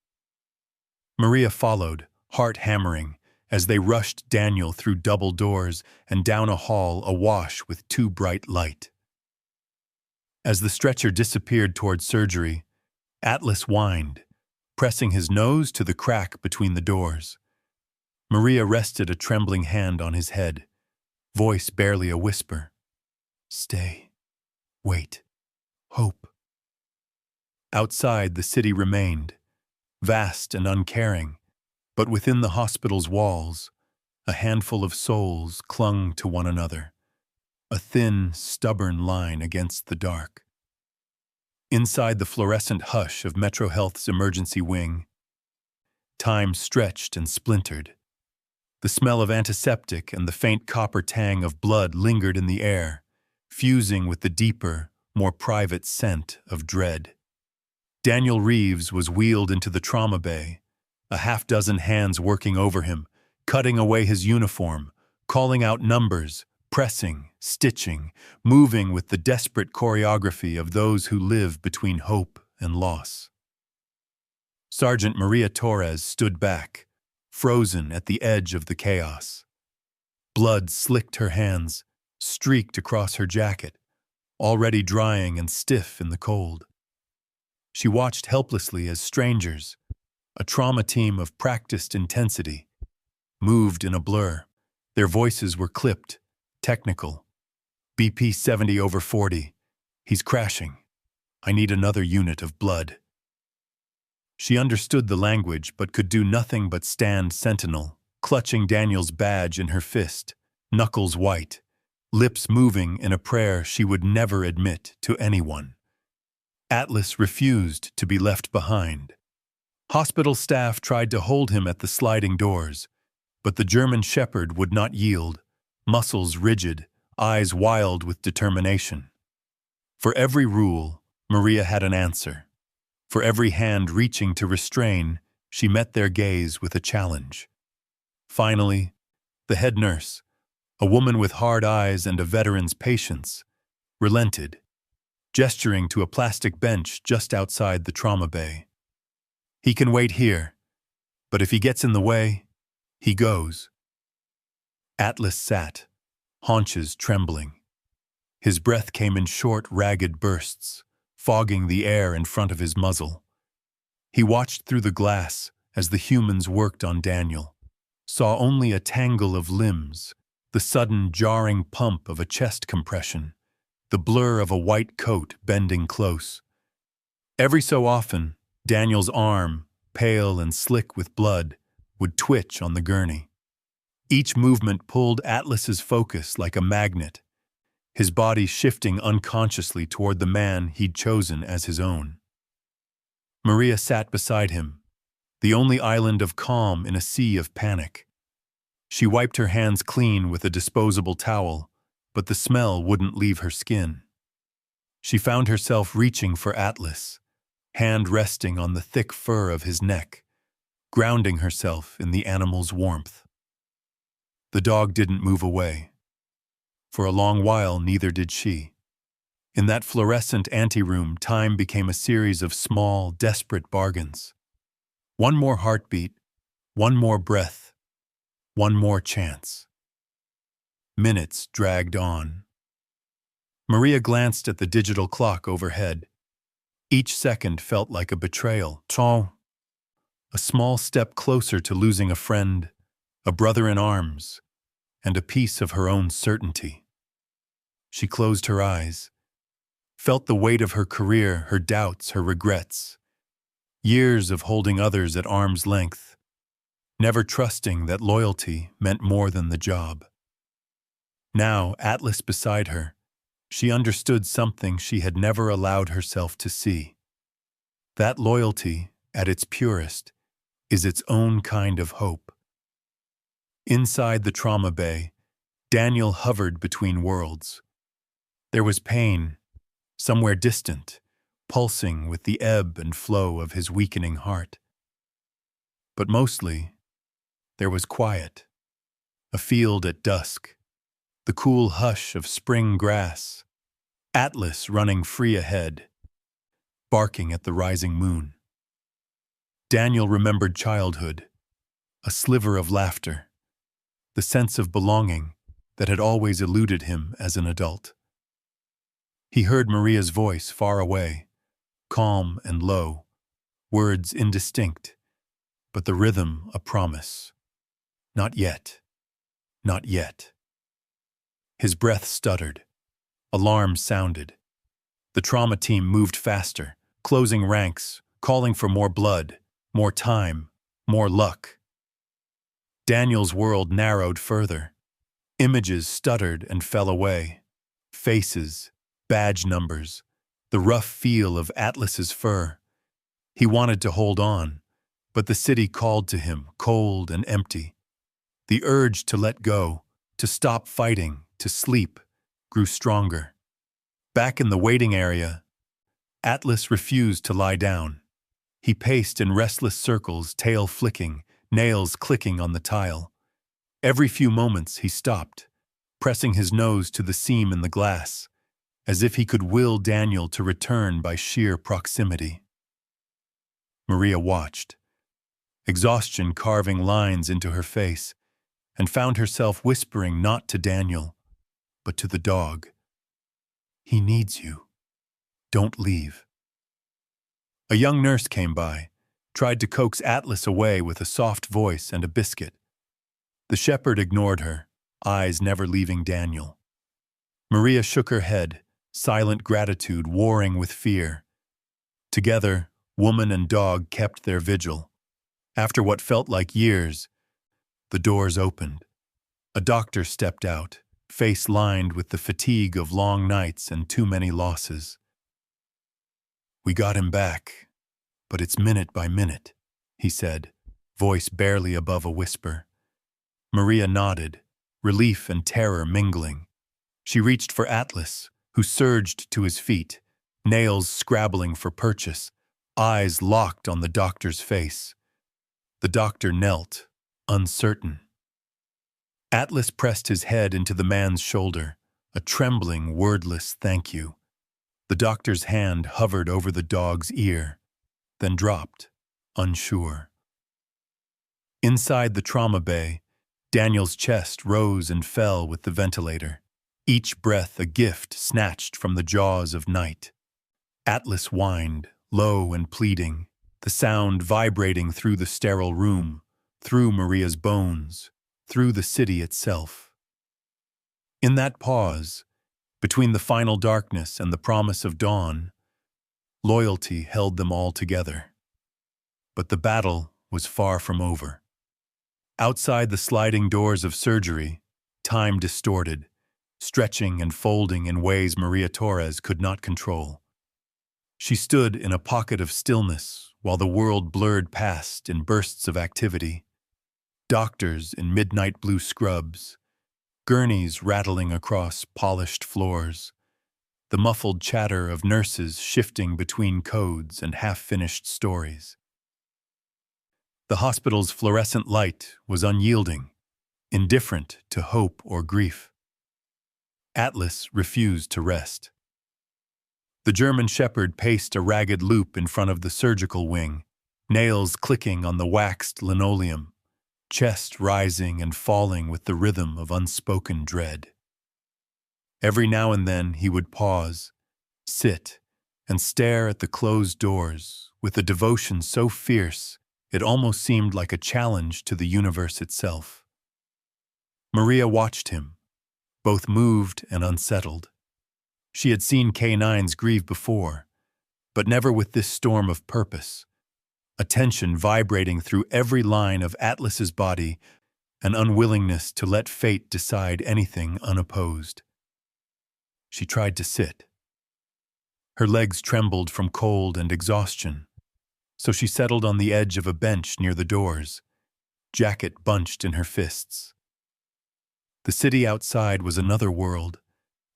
Maria followed, heart hammering, as they rushed Daniel through double doors and down a hall awash with too bright light. As the stretcher disappeared toward surgery, Atlas whined, pressing his nose to the crack between the doors. Maria rested a trembling hand on his head, voice barely a whisper. "Stay. Wait. Hope." Outside, the city remained, vast and uncaring, but within the hospital's walls, a handful of souls clung to one another, a thin, stubborn line against the dark. Inside the fluorescent hush of Metro Health's emergency wing, time stretched and splintered. The smell of antiseptic and the faint copper tang of blood lingered in the air, fusing with the deeper, more private scent of dread. Daniel Reeves was wheeled into the trauma bay, a half-dozen hands working over him, cutting away his uniform, calling out numbers, pressing, stitching, moving with the desperate choreography of those who live between hope and loss. Sergeant Maria Torres stood back, frozen at the edge of the chaos. Blood slicked her hands, streaked across her jacket, already drying and stiff in the cold. She watched helplessly as strangers, a trauma team of practiced intensity, moved in a blur. Their voices were clipped, technical. "BP 70/40. He's crashing. I need another unit of blood." She understood the language but could do nothing but stand sentinel, clutching Daniel's badge in her fist, knuckles white, lips moving in a prayer she would never admit to anyone. Atlas refused to be left behind. Hospital staff tried to hold him at the sliding doors, but the German shepherd would not yield, muscles rigid, eyes wild with determination. For every rule, Maria had an answer. For every hand reaching to restrain, she met their gaze with a challenge. Finally, the head nurse, a woman with hard eyes and a veteran's patience, relented, gesturing to a plastic bench just outside the trauma bay. "He can wait here, but if he gets in the way, he goes." Atlas sat, haunches trembling. His breath came in short, ragged bursts, fogging the air in front of his muzzle. He watched through the glass as the humans worked on Daniel, saw only a tangle of limbs, the sudden jarring pump of a chest compression, the blur of a white coat bending close. Every so often, Daniel's arm, pale and slick with blood, would twitch on the gurney. Each movement pulled Atlas's focus like a magnet. his body shifting unconsciously toward the man he'd chosen as his own. Maria sat beside him, the only island of calm in a sea of panic. She wiped her hands clean with a disposable towel, but the smell wouldn't leave her skin. She found herself reaching for Atlas, hand resting on the thick fur of his neck, grounding herself in the animal's warmth. The dog didn't move away. For a long while, neither did she. In that fluorescent anteroom, time became a series of small, desperate bargains. One more heartbeat, one more breath, one more chance. Minutes dragged on. Maria glanced at the digital clock overhead. Each second felt like a betrayal. A small step closer to losing a friend, a brother in arms, and a piece of her own certainty. She closed her eyes, felt the weight of her career, her doubts, her regrets. Years of holding others at arm's length, never trusting that loyalty meant more than the job. Now, Atlas beside her, she understood something she had never allowed herself to see. That loyalty, at its purest, is its own kind of hope. Inside the trauma bay, Daniel hovered between worlds. There was pain, somewhere distant, pulsing with the ebb and flow of his weakening heart. But mostly, there was quiet, a field at dusk, the cool hush of spring grass, Atlas running free ahead, barking at the rising moon. Daniel remembered childhood, a sliver of laughter, the sense of belonging that had always eluded him as an adult. He heard Maria's voice far away, calm and low, words indistinct, but the rhythm a promise. Not yet. Not yet. His breath stuttered. Alarms sounded. The trauma team moved faster, closing ranks, calling for more blood, more time, more luck. Daniel's world narrowed further. Images stuttered and fell away. Faces, badge numbers, the rough feel of Atlas's fur. He wanted to hold on, but the city called to him, cold and empty. The urge to let go, to stop fighting, to sleep, grew stronger. Back in the waiting area, Atlas refused to lie down. He paced in restless circles, tail flicking, nails clicking on the tile. Every few moments he stopped, pressing his nose to the seam in the glass, as if he could will Daniel to return by sheer proximity. Maria watched, exhaustion carving lines into her face, and found herself whispering not to Daniel, but to the dog. He needs you. Don't leave. A young nurse came by, tried to coax Atlas away with a soft voice and a biscuit. The shepherd ignored her, eyes never leaving Daniel. Maria shook her head, silent gratitude warring with fear. Together, woman and dog kept their vigil. After what felt like years, the doors opened. A doctor stepped out, face lined with the fatigue of long nights and too many losses. "We got him back, but it's minute by minute," he said, voice barely above a whisper. Maria nodded, relief and terror mingling. She reached for Atlas, who surged to his feet, nails scrabbling for purchase, eyes locked on the doctor's face. The doctor knelt, uncertain. Atlas pressed his head into the man's shoulder, a trembling, wordless thank you. The doctor's hand hovered over the dog's ear, then dropped, unsure. Inside the trauma bay, Daniel's chest rose and fell with the ventilator, each breath a gift snatched from the jaws of night. Atlas whined, low and pleading, the sound vibrating through the sterile room, through Maria's bones, through the city itself. In that pause, between the final darkness and the promise of dawn, loyalty held them all together. But the battle was far from over. Outside the sliding doors of surgery, time distorted, stretching and folding in ways Maria Torres could not control. She stood in a pocket of stillness while the world blurred past in bursts of activity. Doctors in midnight blue scrubs, gurneys rattling across polished floors, the muffled chatter of nurses shifting between codes and half-finished stories. The hospital's fluorescent light was unyielding, indifferent to hope or grief. Atlas refused to rest. The German shepherd paced a ragged loop in front of the surgical wing, nails clicking on the waxed linoleum, chest rising and falling with the rhythm of unspoken dread. Every now and then he would pause, sit, and stare at the closed doors with a devotion so fierce it almost seemed like a challenge to the universe itself. Maria watched him, both moved and unsettled. She had seen K9s grieve before, but never with this storm of purpose, a tension vibrating through every line of Atlas's body, an unwillingness to let fate decide anything unopposed. She tried to sit. Her legs trembled from cold and exhaustion, so she settled on the edge of a bench near the doors, jacket bunched in her fists. The city outside was another world,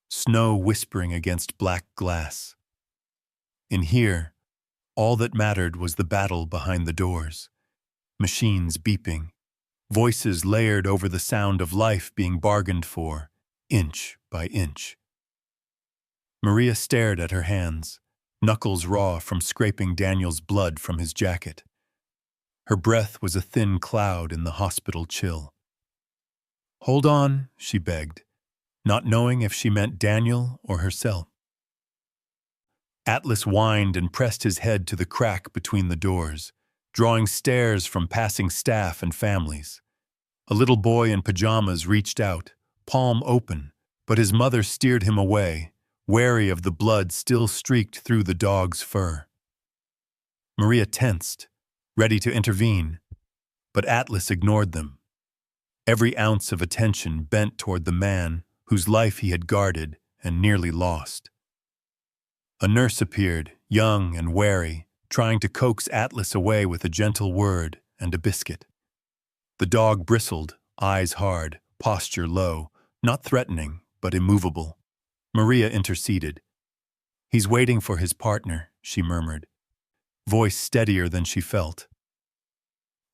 snow whispering against black glass. In here, all that mattered was the battle behind the doors, machines beeping, voices layered over the sound of life being bargained for, inch by inch. Maria stared at her hands, knuckles raw from scraping Daniel's blood from his jacket. Her breath was a thin cloud in the hospital chill. "Hold on," she begged, not knowing if she meant Daniel or herself. Atlas whined and pressed his head to the crack between the doors, drawing stares from passing staff and families. A little boy in pajamas reached out, palm open, but his mother steered him away, wary of the blood still streaked through the dog's fur. Maria tensed, ready to intervene, but Atlas ignored them. Every ounce of attention bent toward the man whose life he had guarded and nearly lost. A nurse appeared, young and wary, trying to coax Atlas away with a gentle word and a biscuit. The dog bristled, eyes hard, posture low, not threatening, but immovable. Maria interceded. "He's waiting for his partner," she murmured, voice steadier than she felt.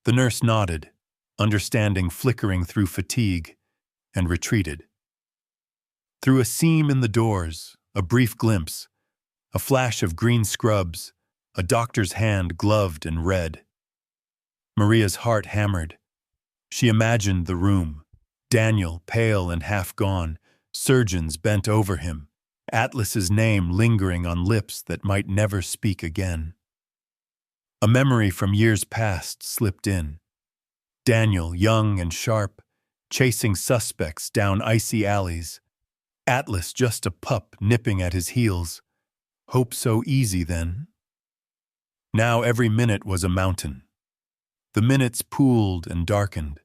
The nurse nodded, understanding flickering through fatigue, and retreated. Through a seam in the doors, a brief glimpse, a flash of green scrubs, a doctor's hand gloved and red. Maria's heart hammered. She imagined the room, Daniel pale and half gone, surgeons bent over him, Atlas's name lingering on lips that might never speak again. A memory from years past slipped in. Daniel, young and sharp, chasing suspects down icy alleys. Atlas just a pup nipping at his heels. Hope so easy then. Now every minute was a mountain. The minutes pooled and darkened.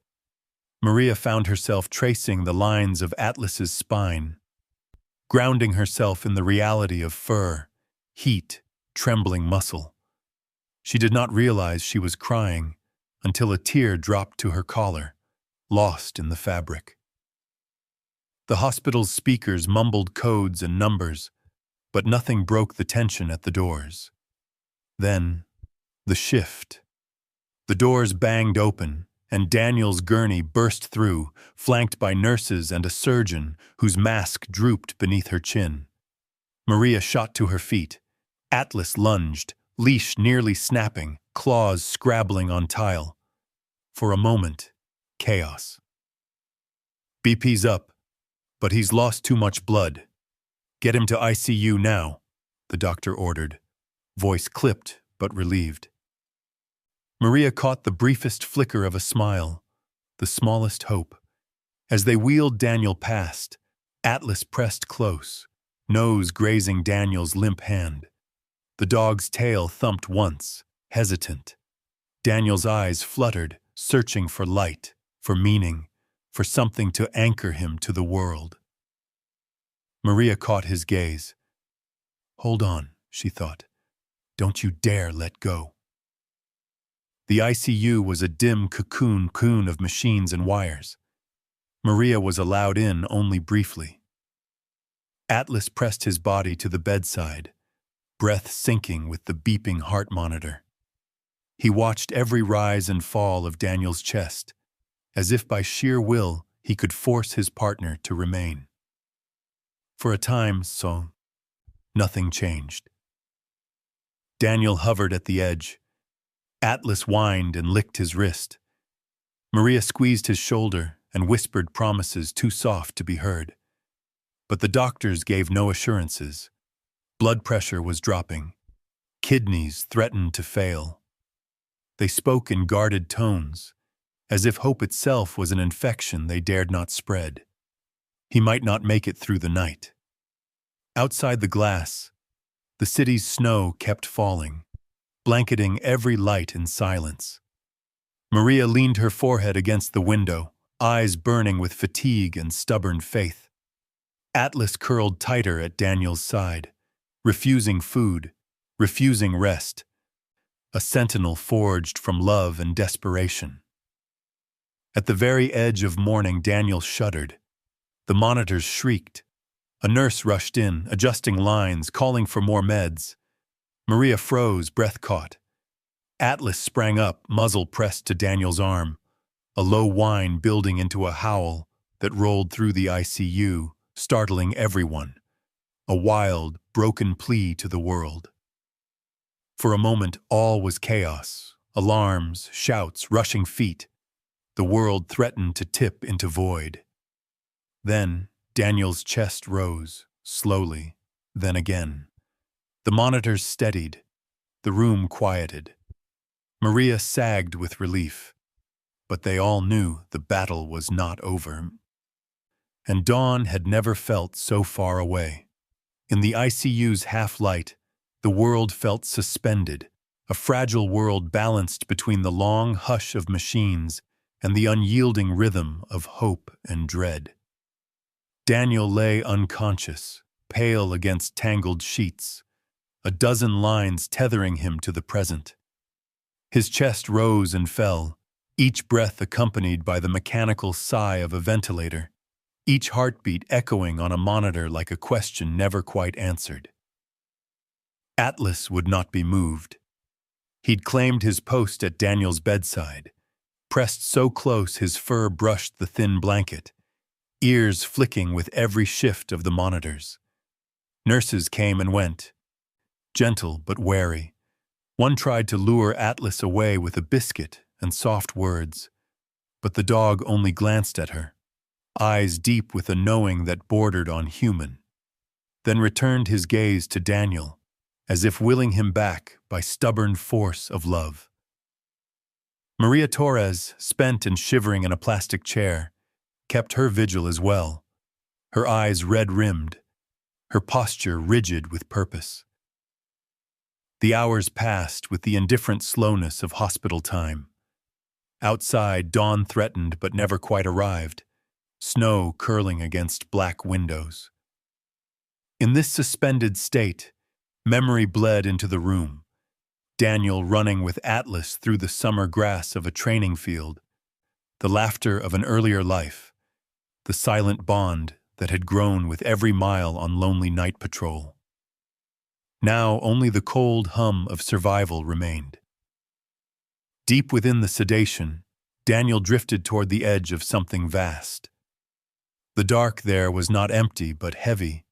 Maria found herself tracing the lines of Atlas's spine, grounding herself in the reality of fur, heat, trembling muscle. She did not realize she was crying until a tear dropped to her collar, lost in the fabric. The hospital's speakers mumbled codes and numbers, but nothing broke the tension at the doors. Then, the shift. The doors banged open, and Daniel's gurney burst through, flanked by nurses and a surgeon whose mask drooped beneath her chin. Maria shot to her feet. Atlas lunged, leash nearly snapping, claws scrabbling on tile. For a moment, chaos. "BP's up, but he's lost too much blood. Get him to ICU now," the doctor ordered, voice clipped but relieved. Maria caught the briefest flicker of a smile, the smallest hope. As they wheeled Daniel past, Atlas pressed close, nose grazing Daniel's limp hand. The dog's tail thumped once, hesitant. Daniel's eyes fluttered, searching for light, for meaning, for something to anchor him to the world. Maria caught his gaze. "Hold on," she thought. "Don't you dare let go." The ICU was a dim cocoon of machines and wires. Maria was allowed in only briefly. Atlas pressed his body to the bedside, breath sinking with the beeping heart monitor. He watched every rise and fall of Daniel's chest, as if by sheer will he could force his partner to remain. For a time, nothing changed. Daniel hovered at the edge. Atlas whined and licked his wrist. Maria squeezed his shoulder and whispered promises too soft to be heard. But the doctors gave no assurances. Blood pressure was dropping. Kidneys threatened to fail. They spoke in guarded tones, as if hope itself was an infection they dared not spread. He might not make it through the night. Outside the glass, the city's snow kept falling, blanketing every light in silence. Maria leaned her forehead against the window, eyes burning with fatigue and stubborn faith. Atlas curled tighter at Daniel's side, refusing food, refusing rest, a sentinel forged from love and desperation. At the very edge of morning, Daniel shuddered. The monitors shrieked. A nurse rushed in, adjusting lines, calling for more meds. Maria froze, breath caught. Atlas sprang up, muzzle pressed to Daniel's arm, a low whine building into a howl that rolled through the ICU, startling everyone. A wild, broken plea to the world. For a moment, all was chaos. Alarms, shouts, rushing feet. The world threatened to tip into void. Then, Daniel's chest rose, slowly, then again. The monitors steadied. The room quieted. Maria sagged with relief. But they all knew the battle was not over. And dawn had never felt so far away. In the ICU's half-light, the world felt suspended, a fragile world balanced between the long hush of machines and the unyielding rhythm of hope and dread. Daniel lay unconscious, pale against tangled sheets, a dozen lines tethering him to the present. His chest rose and fell, each breath accompanied by the mechanical sigh of a ventilator, each heartbeat echoing on a monitor like a question never quite answered. Atlas would not be moved. He'd claimed his post at Daniel's bedside, pressed so close his fur brushed the thin blanket, ears flicking with every shift of the monitors. Nurses came and went, gentle but wary. One tried to lure Atlas away with a biscuit and soft words, but the dog only glanced at her, eyes deep with a knowing that bordered on human, then returned his gaze to Daniel, as if willing him back by stubborn force of love. Maria Torres, spent and shivering in a plastic chair, kept her vigil as well, her eyes red-rimmed, her posture rigid with purpose. The hours passed with the indifferent slowness of hospital time. Outside, dawn threatened but never quite arrived, snow curling against black windows. In this suspended state, memory bled into the room, Daniel running with Atlas through the summer grass of a training field, the laughter of an earlier life, the silent bond that had grown with every mile on lonely night patrol. Now only the cold hum of survival remained. Deep within the sedation, Daniel drifted toward the edge of something vast. The dark there was not empty but heavy,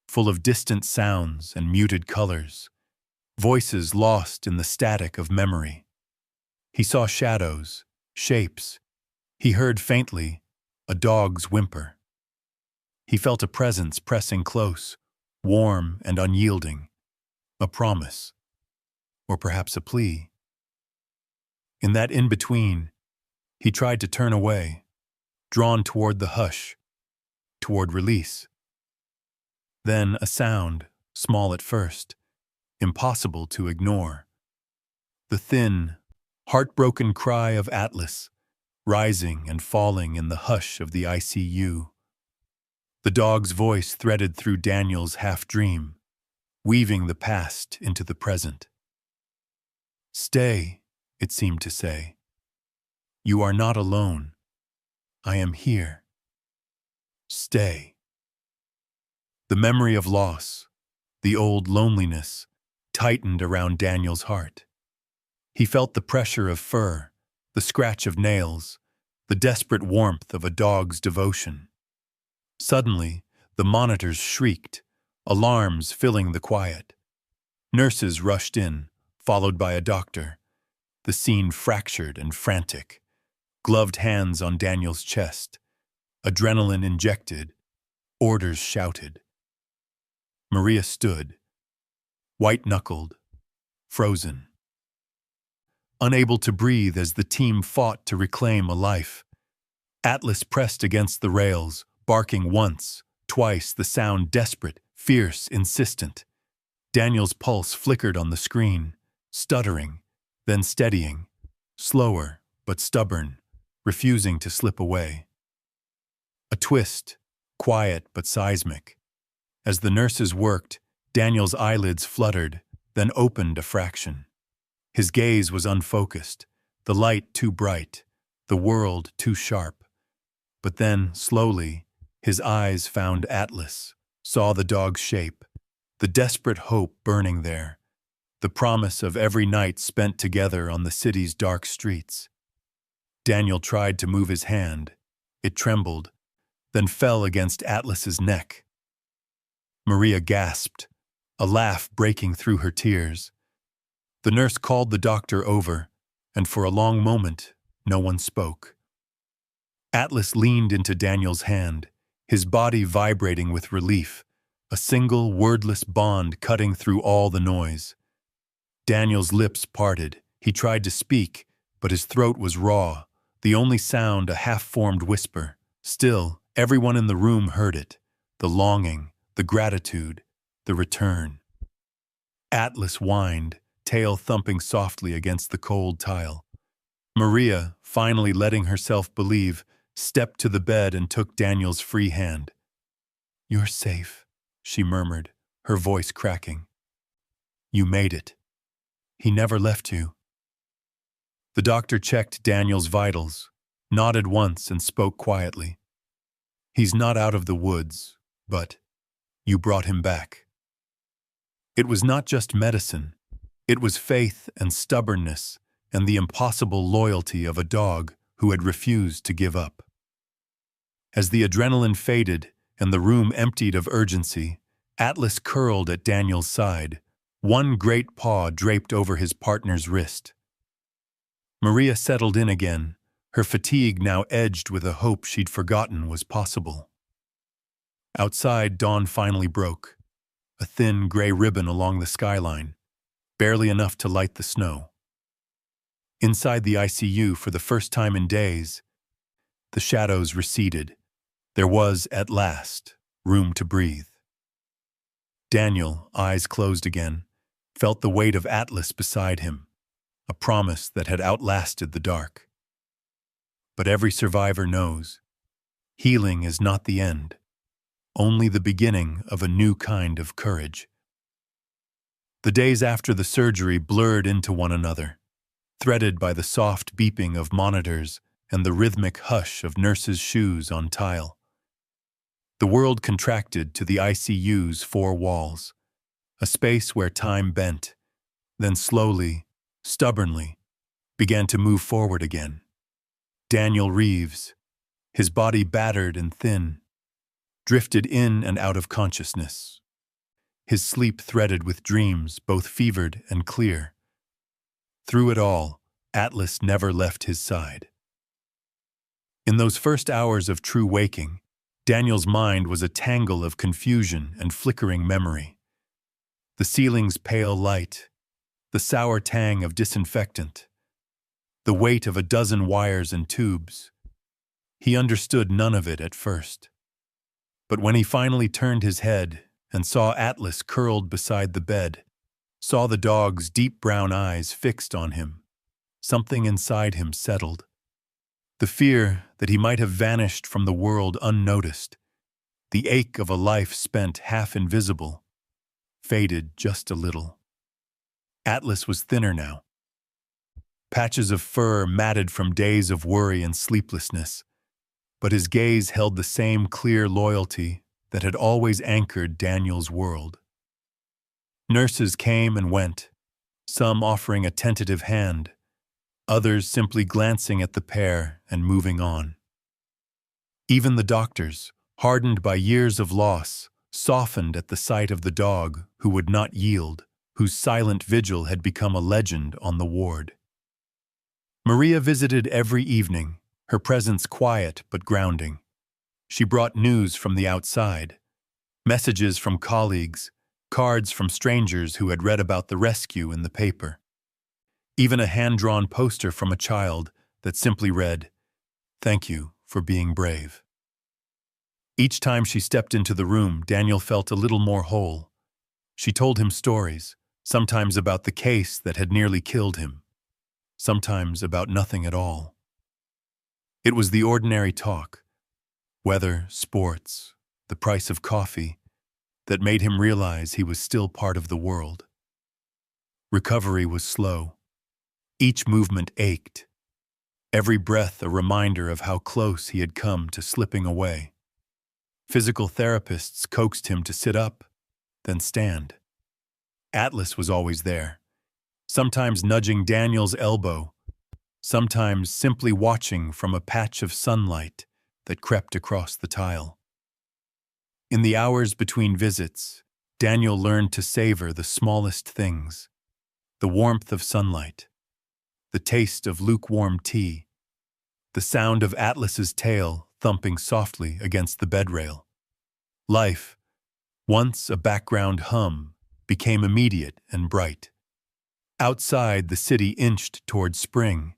full of distant sounds and muted colors, voices lost in the static of memory. He saw shadows, shapes. He heard faintly a dog's whimper. He felt a presence pressing close, warm and unyielding, a promise, or perhaps a plea. In that in-between, he tried to turn away, drawn toward the hush, toward release. Then a sound, small at first, impossible to ignore. The thin, heartbroken cry of Atlas, rising and falling in the hush of the ICU. The dog's voice threaded through Daniel's half-dream, weaving the past into the present. "Stay," it seemed to say. "You are not alone. I am here. Stay." The memory of loss, the old loneliness, tightened around Daniel's heart. He felt the pressure of fur, the scratch of nails, the desperate warmth of a dog's devotion. Suddenly, the monitors shrieked, alarms filling the quiet. Nurses rushed in, followed by a doctor. The scene fractured and frantic. Gloved hands on Daniel's chest. Adrenaline injected. Orders shouted. Maria stood, white-knuckled, frozen. Unable to breathe as the team fought to reclaim a life. Atlas pressed against the rails, barking once, twice, the sound desperate, fierce, insistent. Daniel's pulse flickered on the screen, stuttering, then steadying, slower but stubborn, refusing to slip away. A twist, quiet but seismic. As the nurses worked, Daniel's eyelids fluttered, then opened a fraction. His gaze was unfocused, the light too bright, the world too sharp. But then, slowly, his eyes found Atlas, saw the dog's shape, the desperate hope burning there, the promise of every night spent together on the city's dark streets. Daniel tried to move his hand. It trembled, then fell against Atlas's neck. Maria gasped, a laugh breaking through her tears. The nurse called the doctor over, and for a long moment, no one spoke. Atlas leaned into Daniel's hand, his body vibrating with relief, a single wordless bond cutting through all the noise. Daniel's lips parted. He tried to speak, but his throat was raw, the only sound a half-formed whisper. Still, everyone in the room heard it, the longing, the gratitude, the return. Atlas whined, tail thumping softly against the cold tile. Maria, finally letting herself believe, stepped to the bed and took Daniel's free hand. "You're safe," she murmured, her voice cracking. "You made it. He never left you." The doctor checked Daniel's vitals, nodded once and spoke quietly. "He's not out of the woods, but you brought him back." It was not just medicine. It was faith and stubbornness and the impossible loyalty of a dog who had refused to give up. As the adrenaline faded and the room emptied of urgency, Atlas curled at Daniel's side, one great paw draped over his partner's wrist. Maria settled in again, her fatigue now edged with a hope she'd forgotten was possible. Outside, dawn finally broke, a thin gray ribbon along the skyline, barely enough to light the snow. Inside the ICU, for the first time in days, the shadows receded. There was, at last, room to breathe. Daniel, eyes closed again, felt the weight of Atlas beside him, a promise that had outlasted the dark. But every survivor knows, healing is not the end, only the beginning of a new kind of courage. The days after the surgery blurred into one another, threaded by the soft beeping of monitors and the rhythmic hush of nurses' shoes on tile. The world contracted to the ICU's four walls, a space where time bent, then slowly, stubbornly, began to move forward again. Daniel Reeves, his body battered and thin, drifted in and out of consciousness, his sleep threaded with dreams both fevered and clear. Through it all, Atlas never left his side. In those first hours of true waking, Daniel's mind was a tangle of confusion and flickering memory. The ceiling's pale light, the sour tang of disinfectant, the weight of a dozen wires and tubes. He understood none of it at first. But when he finally turned his head and saw Atlas curled beside the bed, saw the dog's deep brown eyes fixed on him, something inside him settled. The fear that he might have vanished from the world unnoticed, The ache of a life spent half invisible faded just a little. Atlas was thinner now. Patches of fur matted from days of worry and sleeplessness, but his gaze held the same clear loyalty that had always anchored Daniel's world. Nurses came and went, some offering a tentative hand, others simply glancing at the pair and moving on. Even the doctors, hardened by years of loss, softened at the sight of the dog who would not yield, whose silent vigil had become a legend on the ward. Maria visited every evening, her presence quiet but grounding. She brought news from the outside, messages from colleagues, cards from strangers who had read about the rescue in the paper. Even a hand-drawn poster from a child that simply read, "Thank you for being brave." Each time she stepped into the room, Daniel felt a little more whole. She told him stories, sometimes about the case that had nearly killed him, sometimes about nothing at all. It was the ordinary talk, weather, sports, the price of coffee, that made him realize he was still part of the world. Recovery was slow. Each movement ached. Every breath a reminder of how close he had come to slipping away. Physical therapists coaxed him to sit up, then stand. Atlas was always there, sometimes nudging Daniel's elbow, sometimes simply watching from a patch of sunlight that crept across the tile. In the hours between visits, Daniel learned to savor the smallest things: the warmth of sunlight, the taste of lukewarm tea, the sound of Atlas's tail thumping softly against the bedrail. Life, once a background hum, became immediate and bright. Outside, the city inched toward spring.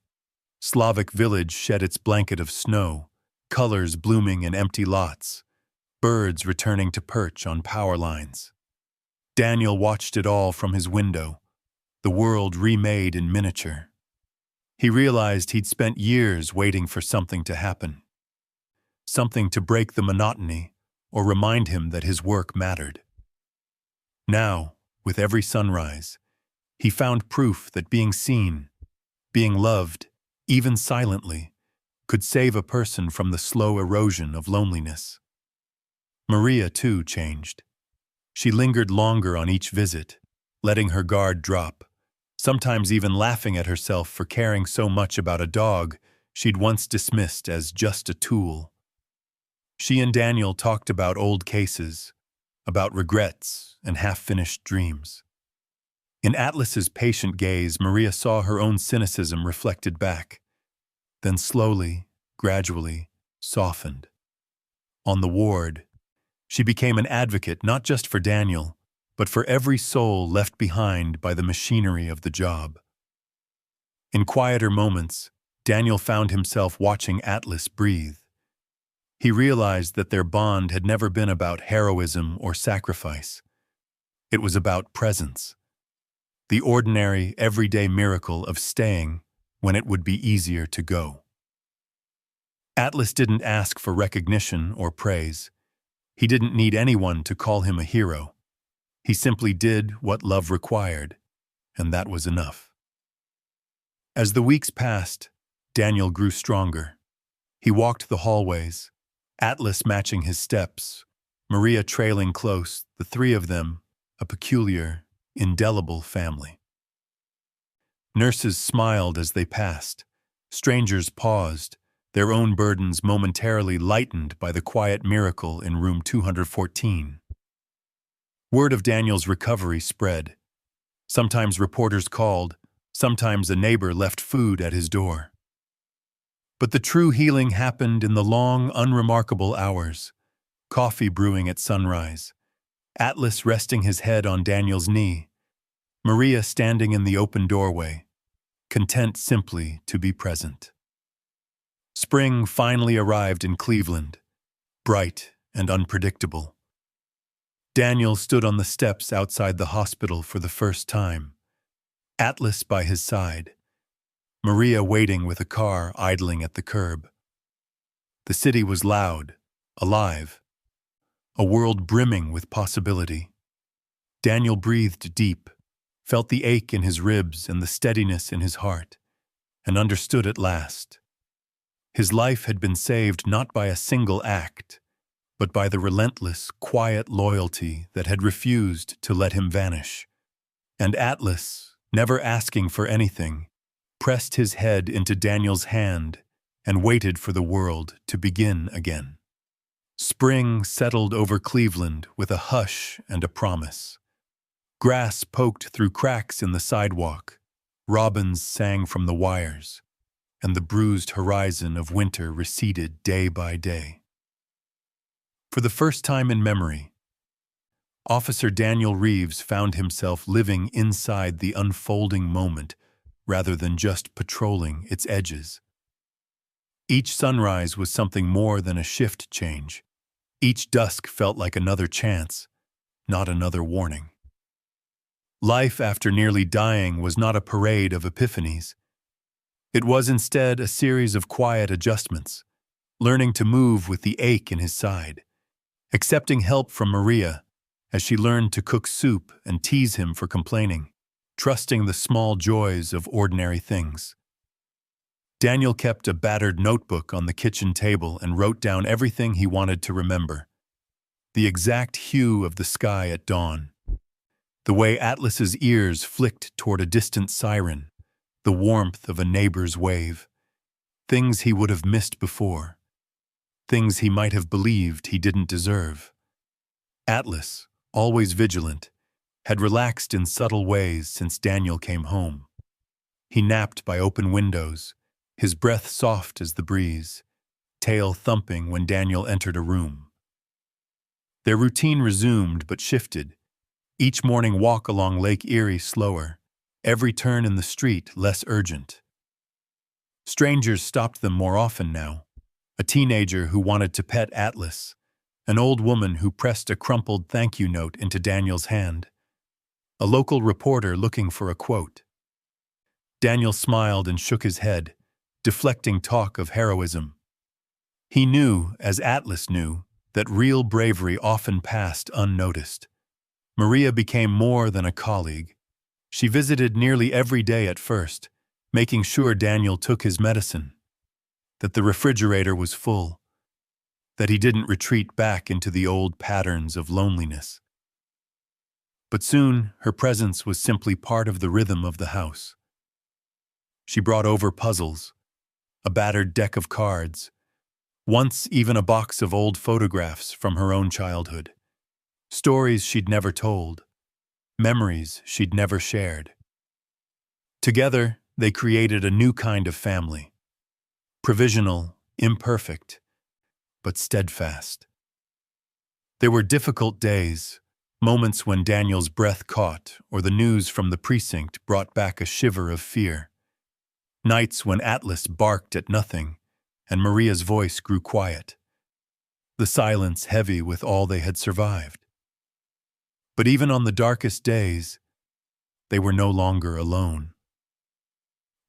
Slavic village shed its blanket of snow, colors blooming in empty lots, birds returning to perch on power lines. Daniel watched it all from his window, the world remade in miniature. He realized he'd spent years waiting for something to happen, something to break the monotony or remind him that his work mattered. Now, with every sunrise, he found proof that being seen, being loved, even silently, could save a person from the slow erosion of loneliness. Maria, too, changed. She lingered longer on each visit, letting her guard drop, sometimes even laughing at herself for caring so much about a dog she'd once dismissed as just a tool. She and Daniel talked about old cases, about regrets and half-finished dreams. In Atlas's patient gaze, Maria saw her own cynicism reflected back, then slowly, gradually, softened. On the ward, she became an advocate not just for Daniel, but for every soul left behind by the machinery of the job. In quieter moments, Daniel found himself watching Atlas breathe. He realized that their bond had never been about heroism or sacrifice. It was about presence, the ordinary, everyday miracle of staying when it would be easier to go. Atlas didn't ask for recognition or praise. He didn't need anyone to call him a hero. He simply did what love required, and that was enough. As the weeks passed, Daniel grew stronger. He walked the hallways, Atlas matching his steps, Maria trailing close, the three of them, a peculiar, indelible family. Nurses smiled as they passed. Strangers paused, their own burdens momentarily lightened by the quiet miracle in room 214. Word of Daniel's recovery spread. Sometimes reporters called, sometimes a neighbor left food at his door. But the true healing happened in the long, unremarkable hours. Coffee brewing at sunrise, Atlas resting his head on Daniel's knee, Maria standing in the open doorway, content simply to be present. Spring finally arrived in Cleveland, bright and unpredictable. Daniel stood on the steps outside the hospital for the first time, Atlas by his side, Maria waiting with a car idling at the curb. The city was loud, alive. a world brimming with possibility. Daniel breathed deep, felt the ache in his ribs and the steadiness in his heart, and understood at last. His life had been saved not by a single act, but by the relentless, quiet loyalty that had refused to let him vanish. And Atlas, never asking for anything, pressed his head into Daniel's hand and waited for the world to begin again. Spring settled over Cleveland with a hush and a promise. Grass poked through cracks in the sidewalk, robins sang from the wires, and the bruised horizon of winter receded day by day. For the first time in memory, Officer Daniel Reeves found himself living inside the unfolding moment rather than just patrolling its edges. Each sunrise was something more than a shift change. Each dusk felt like another chance, not another warning. Life after nearly dying was not a parade of epiphanies. It was instead a series of quiet adjustments, learning to move with the ache in his side, accepting help from Maria as she learned to cook soup and tease him for complaining, trusting the small joys of ordinary things. Daniel kept a battered notebook on the kitchen table and wrote down everything he wanted to remember. The exact hue of the sky at dawn, the way Atlas's ears flicked toward a distant siren, the warmth of a neighbor's wave, things he would have missed before, things he might have believed he didn't deserve. Atlas, always vigilant, had relaxed in subtle ways since Daniel came home. He napped by open windows, his breath soft as the breeze, tail thumping when Daniel entered a room. Their routine resumed but shifted, each morning walk along Lake Erie slower, every turn in the street less urgent. Strangers stopped them more often now, a teenager who wanted to pet Atlas, an old woman who pressed a crumpled thank you note into Daniel's hand, a local reporter looking for a quote. Daniel smiled and shook his head, deflecting talk of heroism. He knew, as Atlas knew, that real bravery often passed unnoticed. Maria became more than a colleague. She visited nearly every day at first, making sure Daniel took his medicine, that the refrigerator was full, that he didn't retreat back into the old patterns of loneliness. But soon, her presence was simply part of the rhythm of the house. She brought over puzzles, a battered deck of cards, once even a box of old photographs from her own childhood. Stories she'd never told, memories she'd never shared. Together, they created a new kind of family. Provisional, imperfect, but steadfast. There were difficult days, moments when Daniel's breath caught or the news from the precinct brought back a shiver of fear. Nights when Atlas barked at nothing and Maria's voice grew quiet, the silence heavy with all they had survived. But even on the darkest days, they were no longer alone.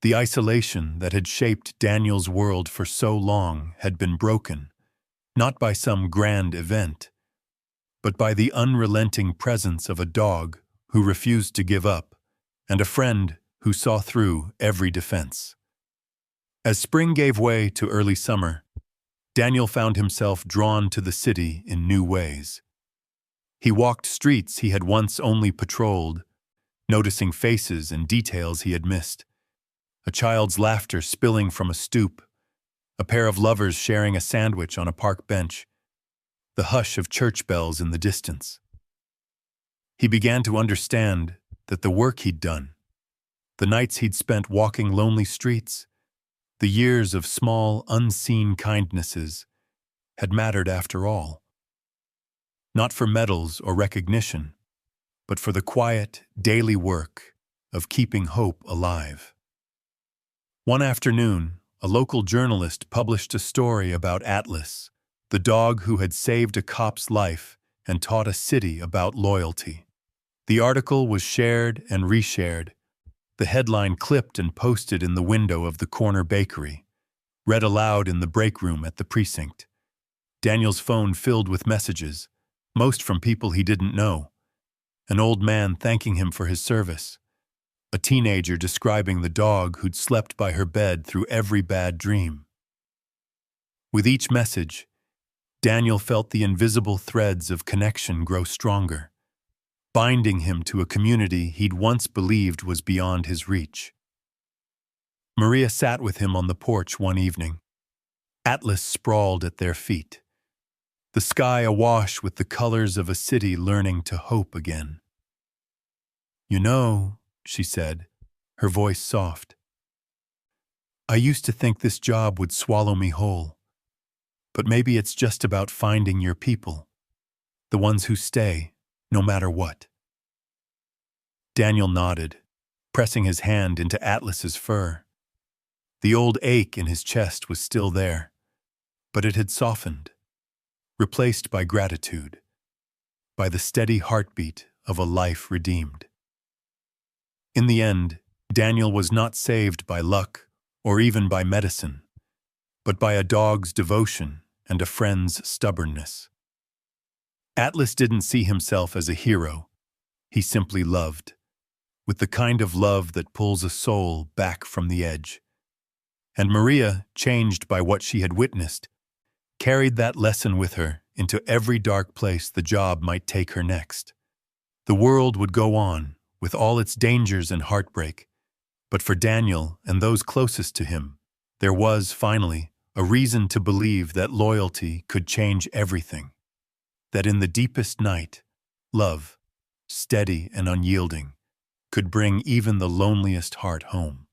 The isolation that had shaped Daniel's world for so long had been broken, not by some grand event, but by the unrelenting presence of a dog who refused to give up and a friend who saw through every defense. As spring gave way to early summer, Daniel found himself drawn to the city in new ways. He walked streets he had once only patrolled, noticing faces and details he had missed. A child's laughter spilling from a stoop, a pair of lovers sharing a sandwich on a park bench, the hush of church bells in the distance. He began to understand that the work he'd done, the nights he'd spent walking lonely streets, the years of small, unseen kindnesses, had mattered after all. Not for medals or recognition, but for the quiet, daily work of keeping hope alive. One afternoon, a local journalist published a story about Atlas, the dog who had saved a cop's life and taught a city about loyalty. The article was shared and reshared, the headline clipped and posted in the window of the corner bakery, read aloud in the break room at the precinct. Daniel's phone filled with messages, most from people he didn't know. An old man thanking him for his service. A teenager describing the dog who'd slept by her bed through every bad dream. With each message, Daniel felt the invisible threads of connection grow stronger, binding him to a community he'd once believed was beyond his reach. Maria sat with him on the porch one evening. Atlas sprawled at their feet, the sky awash with the colors of a city learning to hope again. "You know," she said, her voice soft, "I used to think this job would swallow me whole. But maybe it's just about finding your people, the ones who stay, no matter what." Daniel nodded, pressing his hand into Atlas's fur. The old ache in his chest was still there, but it had softened, replaced by gratitude, by the steady heartbeat of a life redeemed. In the end, Daniel was not saved by luck or even by medicine, but by a dog's devotion and a friend's stubbornness. Atlas didn't see himself as a hero. He simply loved, with the kind of love that pulls a soul back from the edge. And Maria, changed by what she had witnessed, carried that lesson with her into every dark place the job might take her next. The world would go on, with all its dangers and heartbreak, but for Daniel and those closest to him, there was, finally, a reason to believe that loyalty could change everything, that in the deepest night, love, steady and unyielding, could bring even the loneliest heart home.